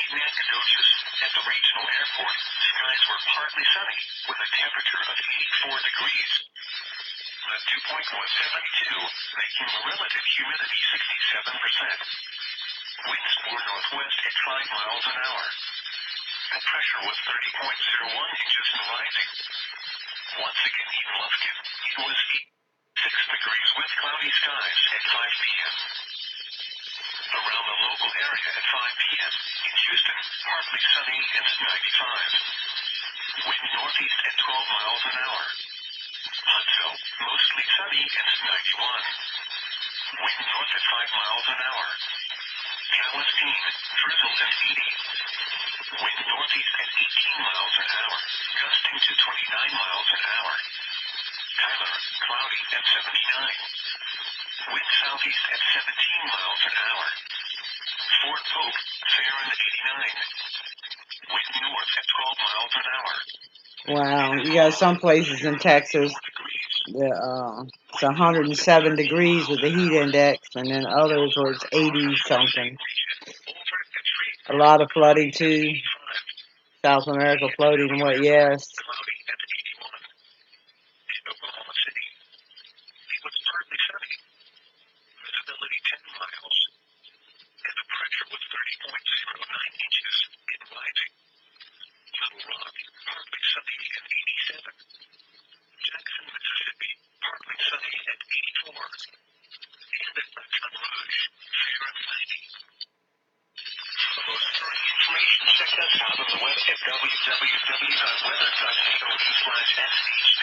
Speaker 2: In Nacogdoches, at the regional airport, skies were partly sunny with a temperature of 84 degrees. The dew point was 72, making relative humidity 67%. Winds were northwest at 5 miles an hour. The pressure was 30.01 inches and rising. Once again in Lufkin, it was 6 degrees with cloudy skies at 5 p.m. Around the local area at 5 p.m. in Houston, partly sunny and 95. Wind northeast at 12 miles an hour. Huntsville, mostly sunny and 91. Wind north at 5 miles an hour. Palestine, drizzle and 80. Wind northeast at 18 miles an hour, gusting to 29 miles an hour. Tyler, cloudy and 79. Wind southeast at 17 miles an hour. Fort Pope, fair and 89. Wind north at 12 miles an hour.
Speaker 1: Wow, you got some places in Texas, it's 107 degrees with the heat index, and then others where it's 80 something. A lot of flooding too. South America flooding and what? Yes.
Speaker 2: Oklahoma City, it was partly sunny. Visibility 10 miles. And the pressure was 30.09 inches and rising. Little Rock, partly sunny and 87. Jackson, Mississippi, partly sunny and 84. And at Baton Rouge, fair and 90. For most current information, check us out on the web at www.weather.co/SHP.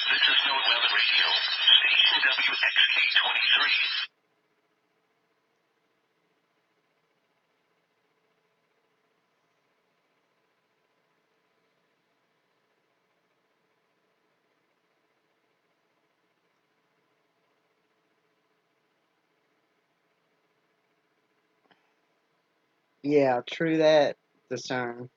Speaker 2: This is NOAA Weather Radio, station WXK23.
Speaker 1: Yeah, true that, discern.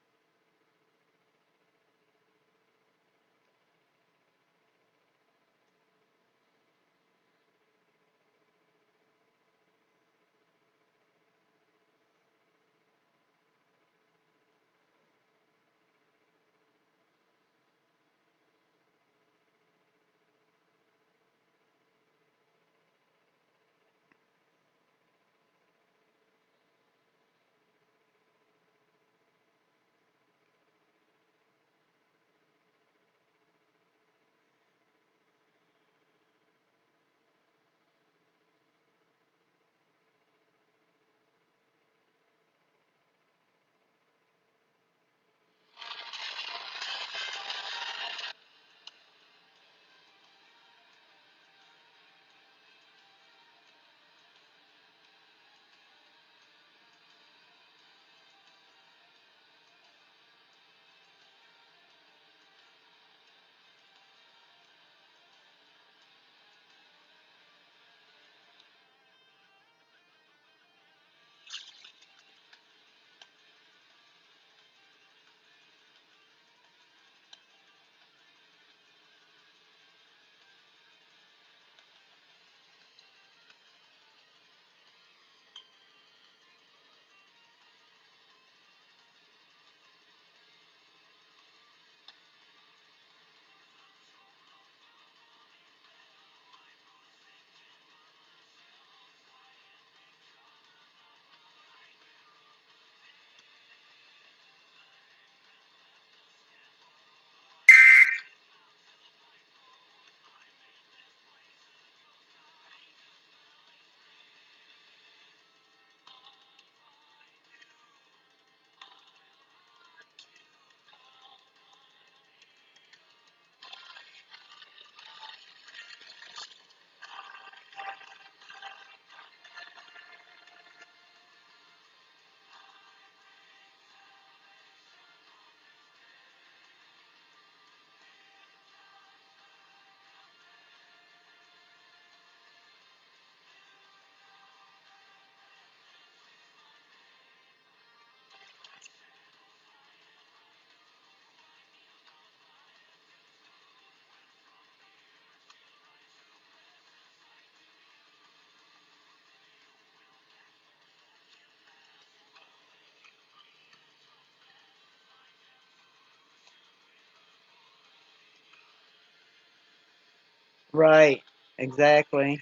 Speaker 1: Right. Exactly.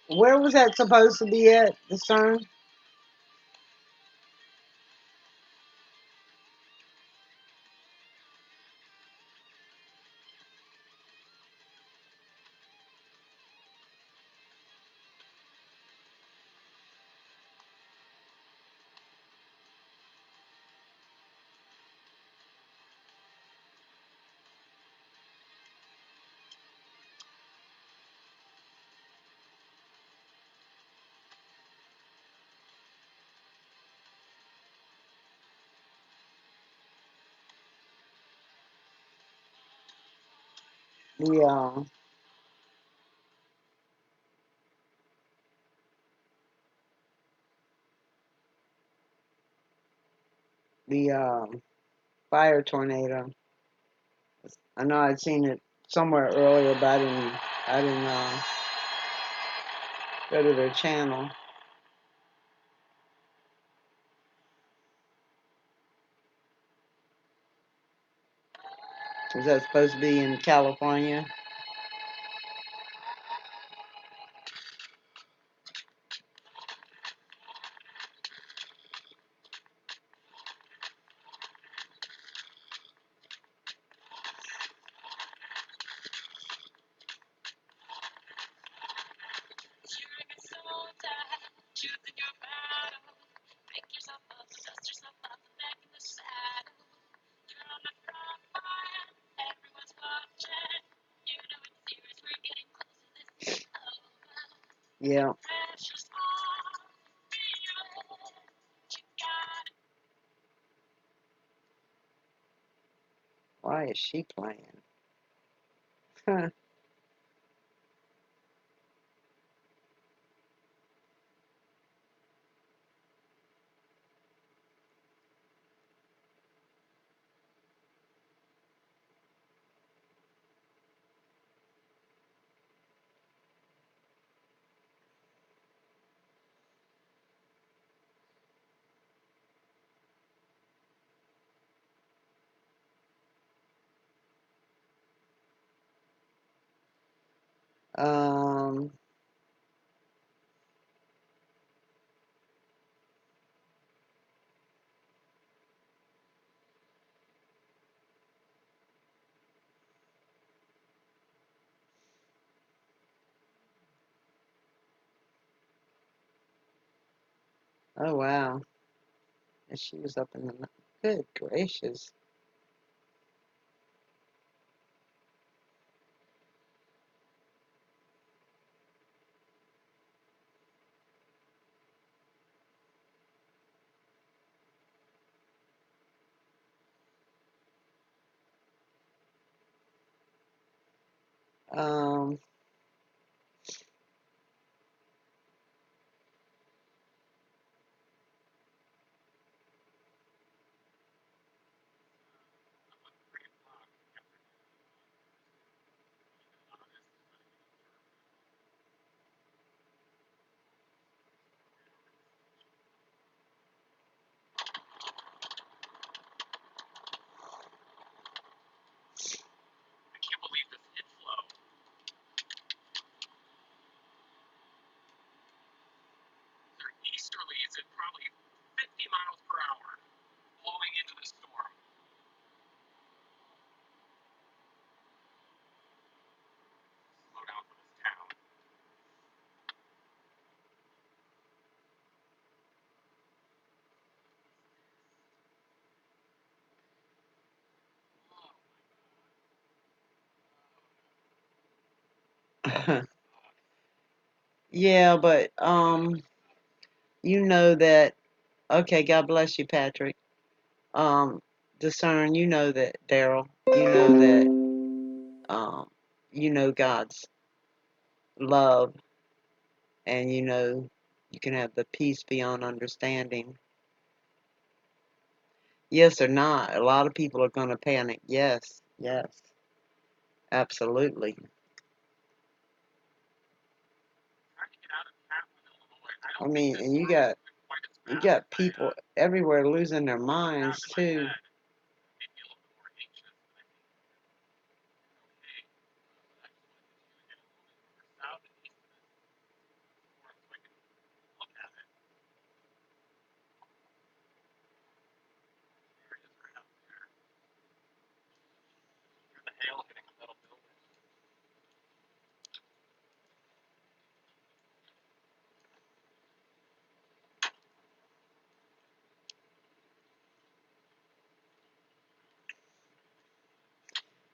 Speaker 1: Where was that supposed to be at, the CERN? The fire tornado. I know I'd seen it somewhere earlier, but I didn't go to their channel. Is that supposed to be in California? Yeah. Why is she playing? um. Oh wow. And she was up in the night. Good gracious. Um.
Speaker 2: I can't believe this inflow.
Speaker 1: Yeah, but you know that. Okay, God bless you, Patrick. Discern. You know that, Daryl. You know that. You know God's love, and you know you can have the peace beyond understanding. Yes or not? A lot of people are going to panic. Yes, yes, absolutely. I mean, and you got people everywhere losing their minds too.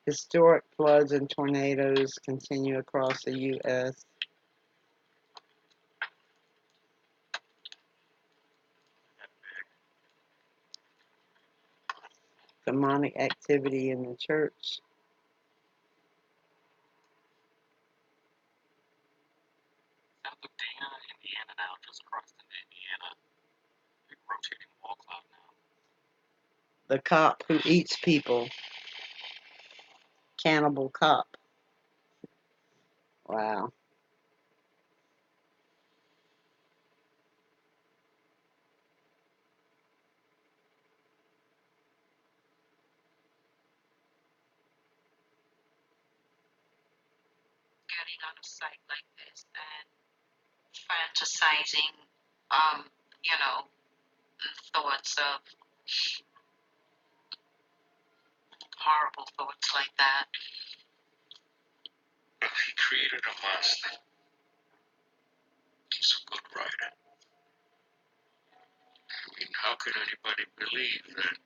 Speaker 1: Historic floods and tornadoes continue across the U.S. Demonic activity in the church. The cop who eats people. Cannibal cop. Wow.
Speaker 3: Getting on a site like this and fantasizing, you know, thoughts of horrible thoughts like that.
Speaker 2: He created a monster. He's a good writer. I mean, how could anybody believe that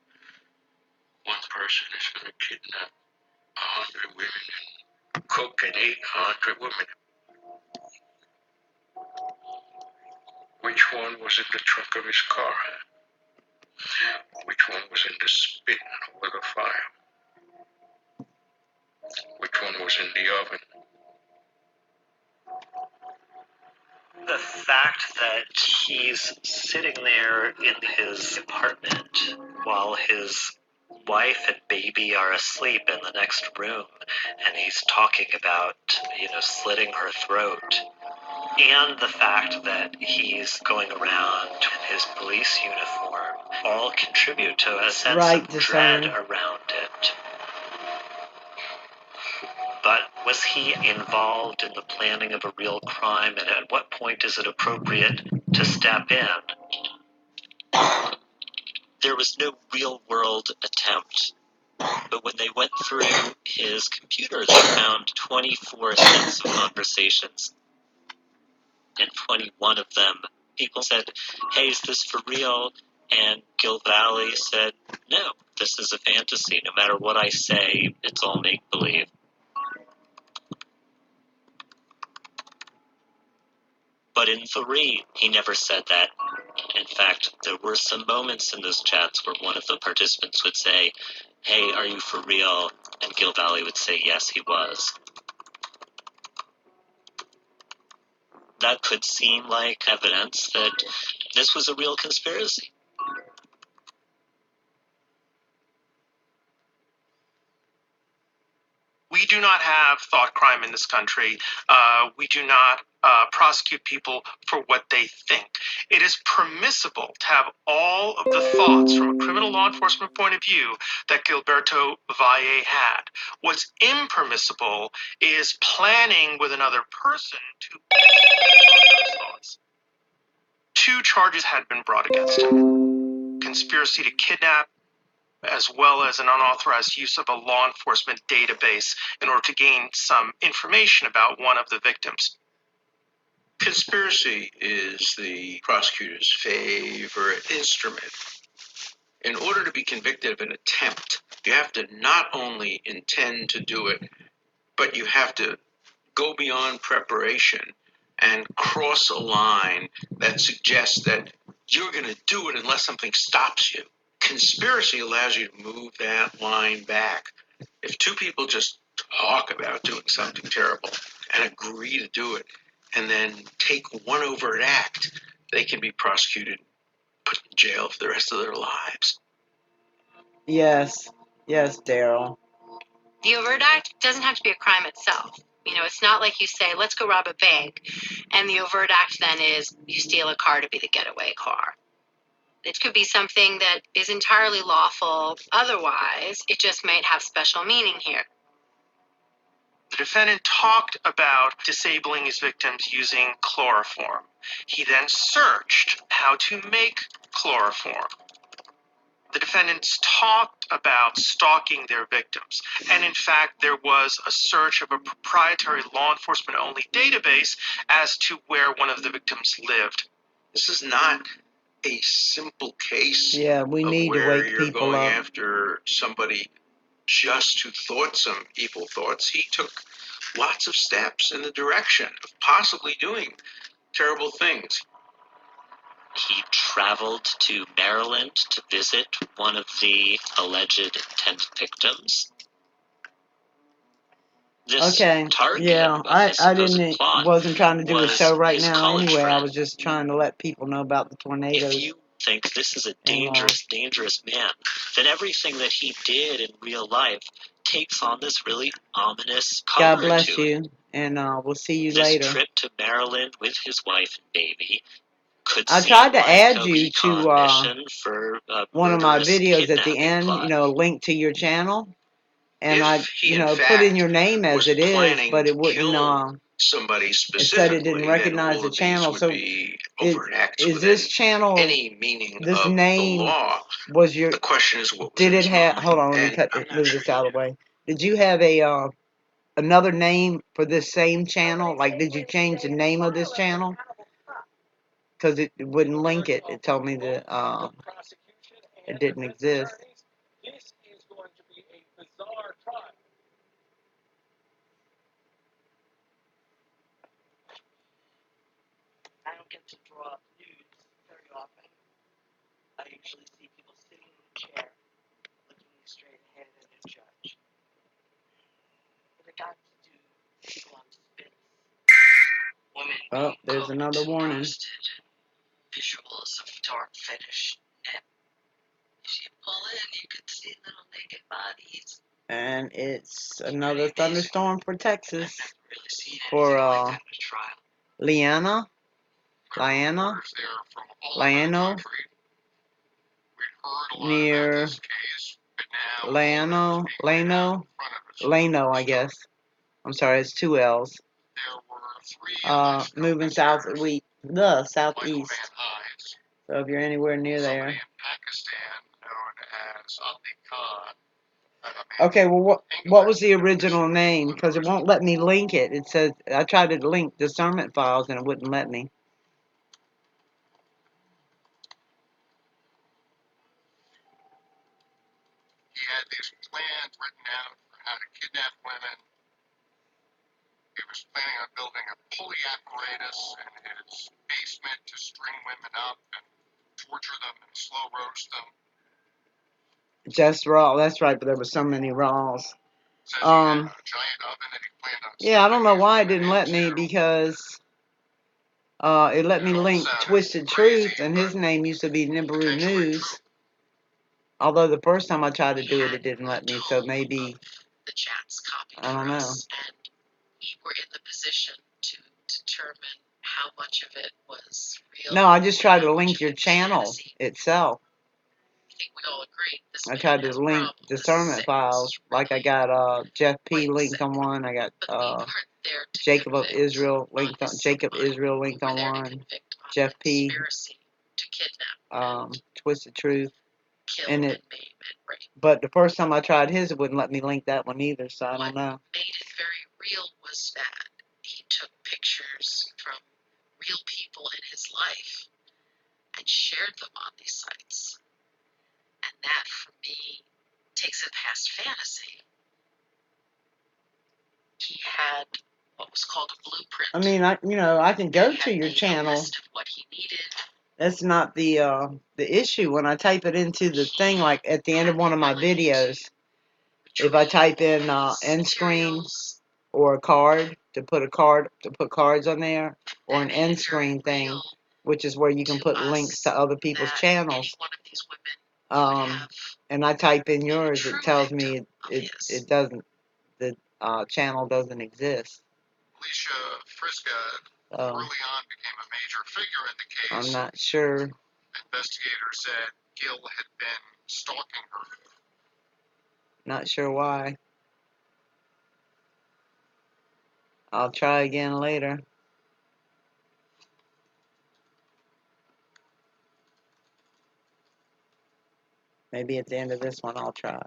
Speaker 2: one person is going to kidnap 100 women and cook at 800 women? Which one was in the trunk of his car? Which one was in the spit over the fire? Which one was in the oven?
Speaker 4: The fact that he's sitting there in his apartment while his wife and baby are asleep in the next room, and he's talking about, slitting her throat, and the fact that he's going around in his police uniform all contribute to a sense
Speaker 1: Right,
Speaker 4: of dread
Speaker 1: discern.
Speaker 4: around it. But was he involved in the planning of a real crime, and at what point is it appropriate to step in? There was no real-world attempt, but when they went through his computer, they found 24 sets of conversations, and 21 of them, people said, hey, is this for real? And Gil Valley said, no, this is a fantasy. No matter what I say, it's all make-believe. But in 3, he never said that. In fact, there were some moments in those chats where one of the participants would say, hey, are you for real? And Gil Valley would say, yes, he was. That could seem like evidence that this was a real conspiracy.
Speaker 5: We do not have thought crime in this country. We do not prosecute people for what they think. It is permissible to have all of the thoughts from a criminal law enforcement point of view that Gilberto Valle had. What's impermissible is planning with another person to those thoughts. 2 charges had been brought against him: conspiracy to kidnap, as well as an unauthorized use of a law enforcement database in order to gain some information about one of the victims.
Speaker 6: Conspiracy is the prosecutor's favorite instrument. In order to be convicted of an attempt, you have to not only intend to do it, but you have to go beyond preparation and cross a line that suggests that you're going to do it unless something stops you. Conspiracy allows you to move that line back. If two people just talk about doing something terrible and agree to do it and then take one overt act, they can be prosecuted, put in jail for the rest of their lives.
Speaker 1: Yes. Yes, Daryl.
Speaker 7: The overt act doesn't have to be a crime itself. You know, it's not like you say, let's go rob a bank, and the overt act then is you steal a car to be the getaway car. It could be something that is entirely lawful otherwise. It just might have special meaning here.
Speaker 5: The defendant talked about disabling his victims using chloroform. He then searched how to make chloroform. The defendants talked about stalking their victims, and in fact, there was a search of a proprietary law enforcement-only database as to where one of the victims lived.
Speaker 6: This is not a simple case
Speaker 1: Yeah, we
Speaker 6: of
Speaker 1: need to
Speaker 6: where
Speaker 1: wake
Speaker 6: you're
Speaker 1: people
Speaker 6: going
Speaker 1: up.
Speaker 6: after somebody just who thought some evil thoughts. He took lots of steps in the direction of possibly doing terrible things.
Speaker 4: He traveled to Maryland to visit one of the alleged intent victims. This
Speaker 1: Okay.
Speaker 4: target
Speaker 1: Yeah,
Speaker 4: of his supposed plot
Speaker 1: wasn't trying to do a
Speaker 4: was
Speaker 1: show right
Speaker 4: his
Speaker 1: now
Speaker 4: college
Speaker 1: anyway. I
Speaker 4: friend.
Speaker 1: was just trying to let people know about the tornadoes.
Speaker 4: If you think this is a
Speaker 1: And,
Speaker 4: dangerous man, then everything that he did in real life takes on this really ominous color
Speaker 1: God bless
Speaker 4: to it.
Speaker 1: you, and we'll see you
Speaker 4: This
Speaker 1: later.
Speaker 4: trip to Maryland with his wife and baby could
Speaker 1: I
Speaker 4: seem
Speaker 1: tried to
Speaker 4: like
Speaker 1: add
Speaker 4: a
Speaker 1: you to
Speaker 4: recon mission for a
Speaker 1: one of my
Speaker 4: murderous
Speaker 1: videos at the
Speaker 4: kidnapping
Speaker 1: end,
Speaker 4: plot.
Speaker 1: a link to your channel. And I,
Speaker 6: If he in
Speaker 1: put in
Speaker 6: fact
Speaker 1: your name as
Speaker 6: was
Speaker 1: it is,
Speaker 6: planning
Speaker 1: but it
Speaker 6: to
Speaker 1: wouldn't,
Speaker 6: kill somebody
Speaker 1: it said it didn't
Speaker 6: specifically, then
Speaker 1: recognize
Speaker 6: all
Speaker 1: the
Speaker 6: of these
Speaker 1: channel.
Speaker 6: would
Speaker 1: So
Speaker 6: be
Speaker 1: is,
Speaker 6: overt acts
Speaker 1: is
Speaker 6: within
Speaker 1: this channel,
Speaker 6: any meaning
Speaker 1: this
Speaker 6: of
Speaker 1: name,
Speaker 6: the law.
Speaker 1: was your,
Speaker 6: The question is, what was
Speaker 1: did
Speaker 6: in
Speaker 1: it
Speaker 6: his
Speaker 1: have,
Speaker 6: mind?
Speaker 1: hold on, let me
Speaker 6: And
Speaker 1: cut,
Speaker 6: I'm not
Speaker 1: move
Speaker 6: sure
Speaker 1: this out of the way. Did you have a, another name for this same channel? Like, did you change the name of this channel? Because it wouldn't link it. It told me that it didn't exist.
Speaker 8: This is going to be a bizarre trial.
Speaker 9: I don't get to draw up nudes very often. I usually see people sitting in a chair, looking straight ahead at a judge. But I got to do people on spins. Women
Speaker 1: Oh, there's another warning.
Speaker 9: posted visuals of dark fetish net. If you pull in, you could see little naked bodies.
Speaker 1: And it's another thunderstorm for Texas.
Speaker 9: I've never really seen
Speaker 1: For
Speaker 9: anything like that in a trial.
Speaker 1: Liano, near Lano, I guess. I'm sorry, it's two L's. Moving southeast. So if you're anywhere near there. Okay, well, what was the original name? Because it won't let me link it. It says, I tried to link discernment files and it wouldn't let me.
Speaker 2: He had these plans written out for how to kidnap women. He was planning on building a pulley apparatus in his basement to string women up and torture them and slow roast them.
Speaker 1: Just raw, that's right, but there were so many raws.
Speaker 2: Says he had a giant oven that he planned on
Speaker 1: Yeah, I don't know why it
Speaker 2: stuffing
Speaker 1: didn't let me,
Speaker 2: into.
Speaker 1: because it let me link Twisted Truth, and his name used to be Nibiru News. Although the first time I tried to do it, it didn't let me, so maybe,
Speaker 7: The chats copied
Speaker 1: I don't
Speaker 7: for
Speaker 1: know.
Speaker 7: us, and we were in the position to determine how much of it was real.
Speaker 1: No, I just tried
Speaker 7: and
Speaker 1: to
Speaker 7: how much
Speaker 1: link
Speaker 7: of
Speaker 1: your
Speaker 7: it was
Speaker 1: channel
Speaker 7: fantasy.
Speaker 1: itself.
Speaker 7: I think we all agree this
Speaker 1: I
Speaker 7: man
Speaker 1: tried to
Speaker 7: has a
Speaker 1: link
Speaker 7: problem.
Speaker 1: discernment
Speaker 7: This
Speaker 1: files.
Speaker 7: is
Speaker 1: Like I
Speaker 7: really
Speaker 1: got Jeff P
Speaker 7: quite
Speaker 1: linked
Speaker 7: sick.
Speaker 1: on one. I got
Speaker 7: But we weren't there to
Speaker 1: Jacob of
Speaker 7: convict
Speaker 1: Israel
Speaker 7: on
Speaker 1: linked on
Speaker 7: his
Speaker 1: Jacob
Speaker 7: mind.
Speaker 1: Israel
Speaker 7: We
Speaker 1: linked
Speaker 7: were
Speaker 1: on
Speaker 7: there to
Speaker 1: one.
Speaker 7: convict on
Speaker 1: Jeff P
Speaker 7: conspiracy to kidnap,
Speaker 1: Twisted Truth.
Speaker 7: kill,
Speaker 1: And
Speaker 7: and
Speaker 1: it,
Speaker 7: maim and rape.
Speaker 1: but the first time I tried his, it wouldn't let me link that one either. So I don't know.
Speaker 7: What made it very real was that he took pictures from real people in his life and shared them on these sites. And that, for me, takes it past fantasy. He had
Speaker 4: what was called a blueprint.
Speaker 1: I mean, I can go
Speaker 4: It
Speaker 1: to
Speaker 4: had
Speaker 1: your
Speaker 4: made a
Speaker 1: channel.
Speaker 4: list of what he needed.
Speaker 1: That's not the issue. When I type it into the thing, like at the end of one of my videos, if I type in end screen or a card to put cards on there, or an end screen thing, which is where you can put links to other people's channels. And I type in yours, it tells me it doesn't, the channel doesn't exist.
Speaker 10: Alicia Friska early on became a major figure in the case.
Speaker 1: I'm not sure.
Speaker 10: Investigators said Gill had been stalking her.
Speaker 1: Not sure why. I'll try again later. Maybe at the end of this one I'll try.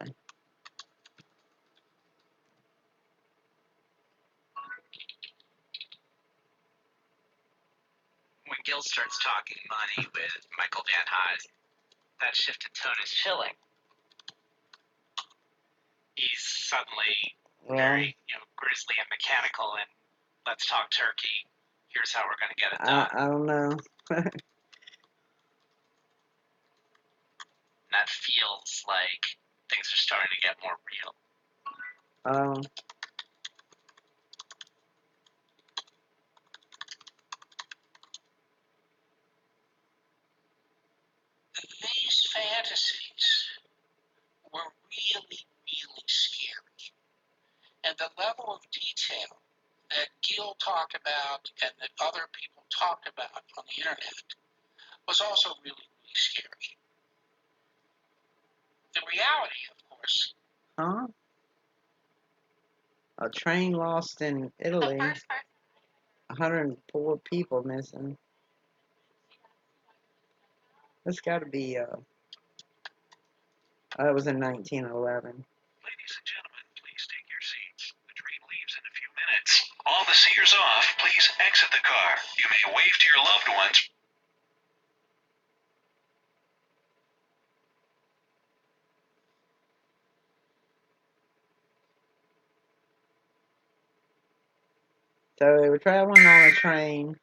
Speaker 4: When Gil starts talking money with Michael Van Haas, that shift in tone is chilling. He's suddenly very, grisly and mechanical, and let's talk turkey. Here's how we're going to get it done.
Speaker 1: I don't know.
Speaker 4: That feels like things are starting to get more real.
Speaker 5: These fantasies were really, really scary. And the level of detail that Gil talked about and that other people talked about on the internet was also really, really scary. The reality, of course.
Speaker 1: Huh? A train lost in Italy. 104 people missing. That's got to be, that was in 1911.
Speaker 2: Ladies and gentlemen, please take your seats. The train leaves in a few minutes. All the seaters off, please exit the car. You may wave to your loved ones.
Speaker 1: So they were traveling on a train.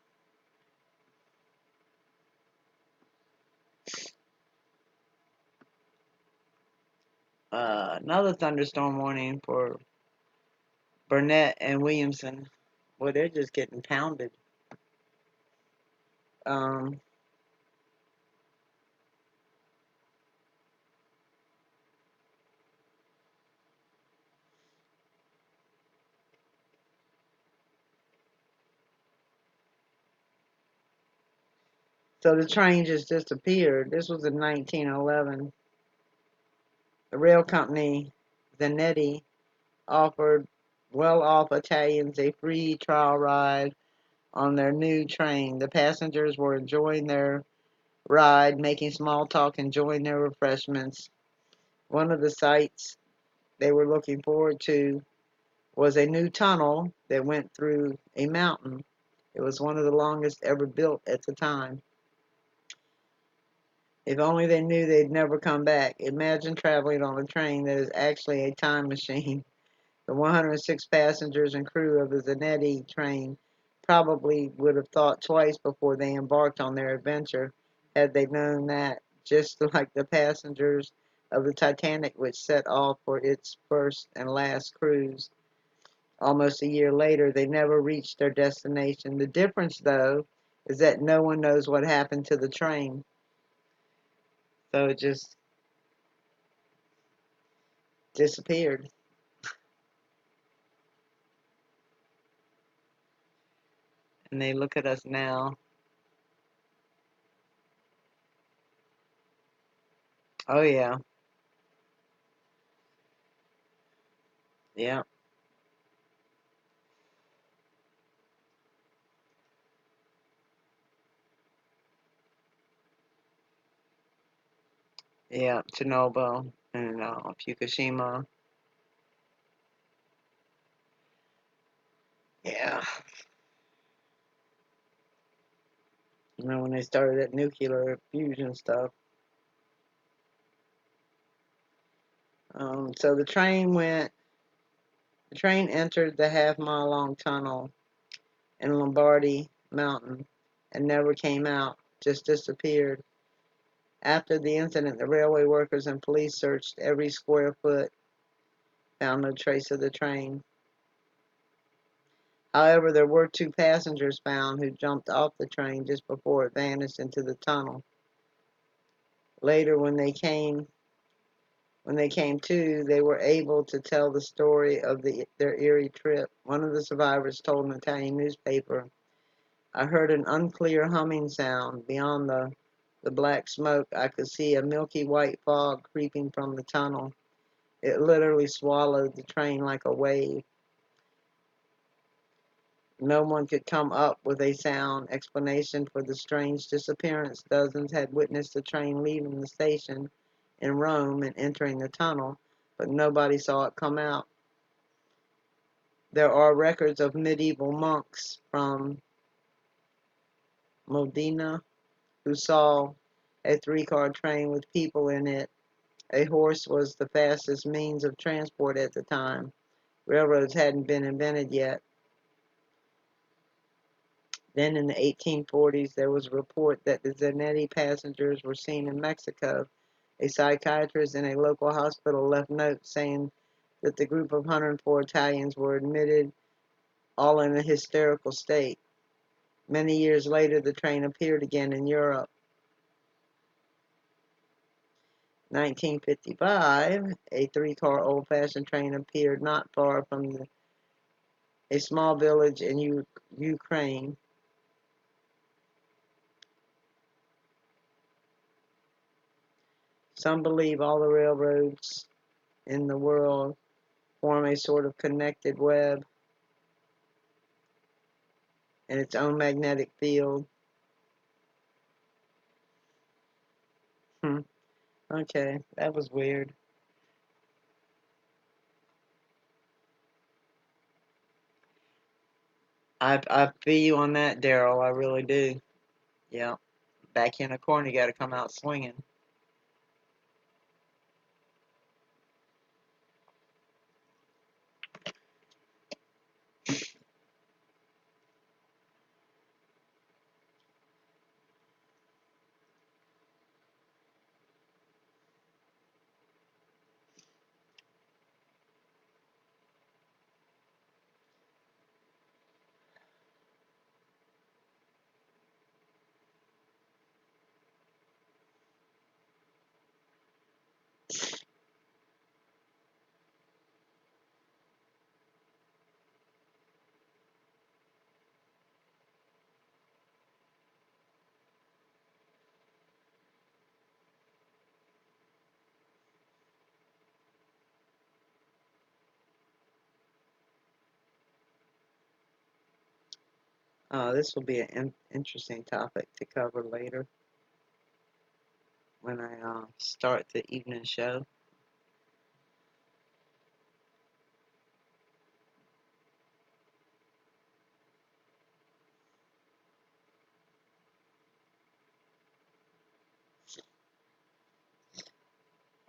Speaker 1: Another thunderstorm warning for Burnett and Williamson. Well, they're just getting pounded. So the train just disappeared. This was in 1911. The rail company, Zanetti, offered well-off Italians a free trial ride on their new train. The passengers were enjoying their ride, making small talk, enjoying their refreshments. One of the sights they were looking forward to was a new tunnel that went through a mountain. It was one of the longest ever built at the time. If only they knew they'd never come back. Imagine traveling on a train that is actually a time machine. The 106 passengers and crew of the Zanetti train probably would have thought twice before they embarked on their adventure had they known that, just like the passengers of the Titanic, which set off for its first and last cruise. Almost a year later, they never reached their destination. The difference, though, is that no one knows what happened to the train. So it just disappeared. And they look at us now. Oh, yeah. Yeah. Yeah, Chernobyl and Fukushima. Yeah. You know, when they started that nuclear fusion stuff. So the train entered the half-mile long tunnel in Lombardy Mountain and never came out, just disappeared. After the incident, the railway workers and police searched every square foot, found no trace of the train. However, there were 2 passengers found who jumped off the train just before it vanished into the tunnel. Later, when they came to, they were able to tell the story of their eerie trip. One of the survivors told an Italian newspaper, "I heard an unclear humming sound. Beyond the black smoke, I could see a milky white fog creeping from the tunnel. It literally swallowed the train like a wave. No one could come up with a sound explanation for the strange disappearance. Dozens had witnessed the train leaving the station in Rome and entering the tunnel, but nobody saw it come out. There are records of medieval monks from Modena who saw a 3-car train with people in it. A horse was the fastest means of transport at the time. Railroads hadn't been invented yet. Then in the 1840s, there was a report that the Zanetti passengers were seen in Mexico. A psychiatrist in a local hospital left notes saying that the group of 104 Italians were admitted all in a hysterical state. Many years later, the train appeared again in Europe. 1955, a 3-car old-fashioned train appeared not far from a small village in Ukraine. Some believe all the railroads in the world form a sort of connected web in its own magnetic field. Okay, that was weird. I feel you on that, Daryl. I really do. Yeah, back in the corner, you got to come out swinging. This will be an interesting topic to cover later when I start the evening show.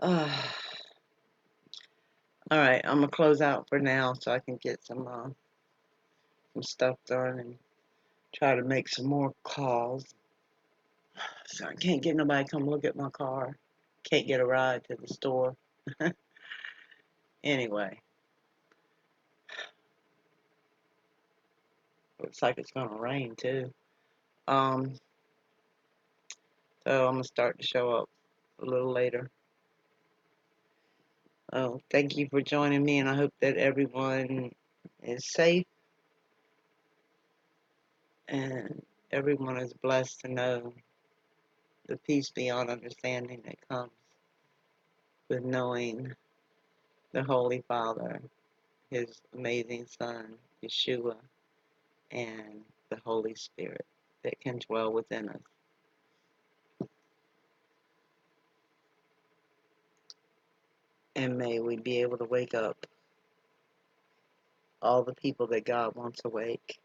Speaker 1: All right, I'm gonna close out for now so I can get some stuff done and try to make some more calls. So I can't get nobody to come look at my car. Can't get a ride to the store. Anyway, looks like it's gonna rain too. So I'm gonna start to show up a little later. Oh, thank you for joining me, and I hope that everyone is safe and everyone is blessed to know the peace beyond understanding that comes with knowing the Holy Father, His amazing Son, Yeshua, and the Holy Spirit that can dwell within us. And may we be able to wake up all the people that God wants awake.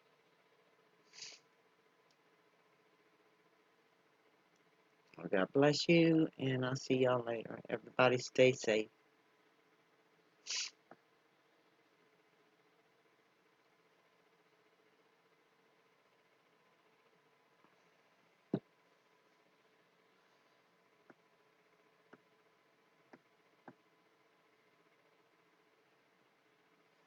Speaker 1: Well, God bless you, and I'll see y'all later. Everybody stay safe.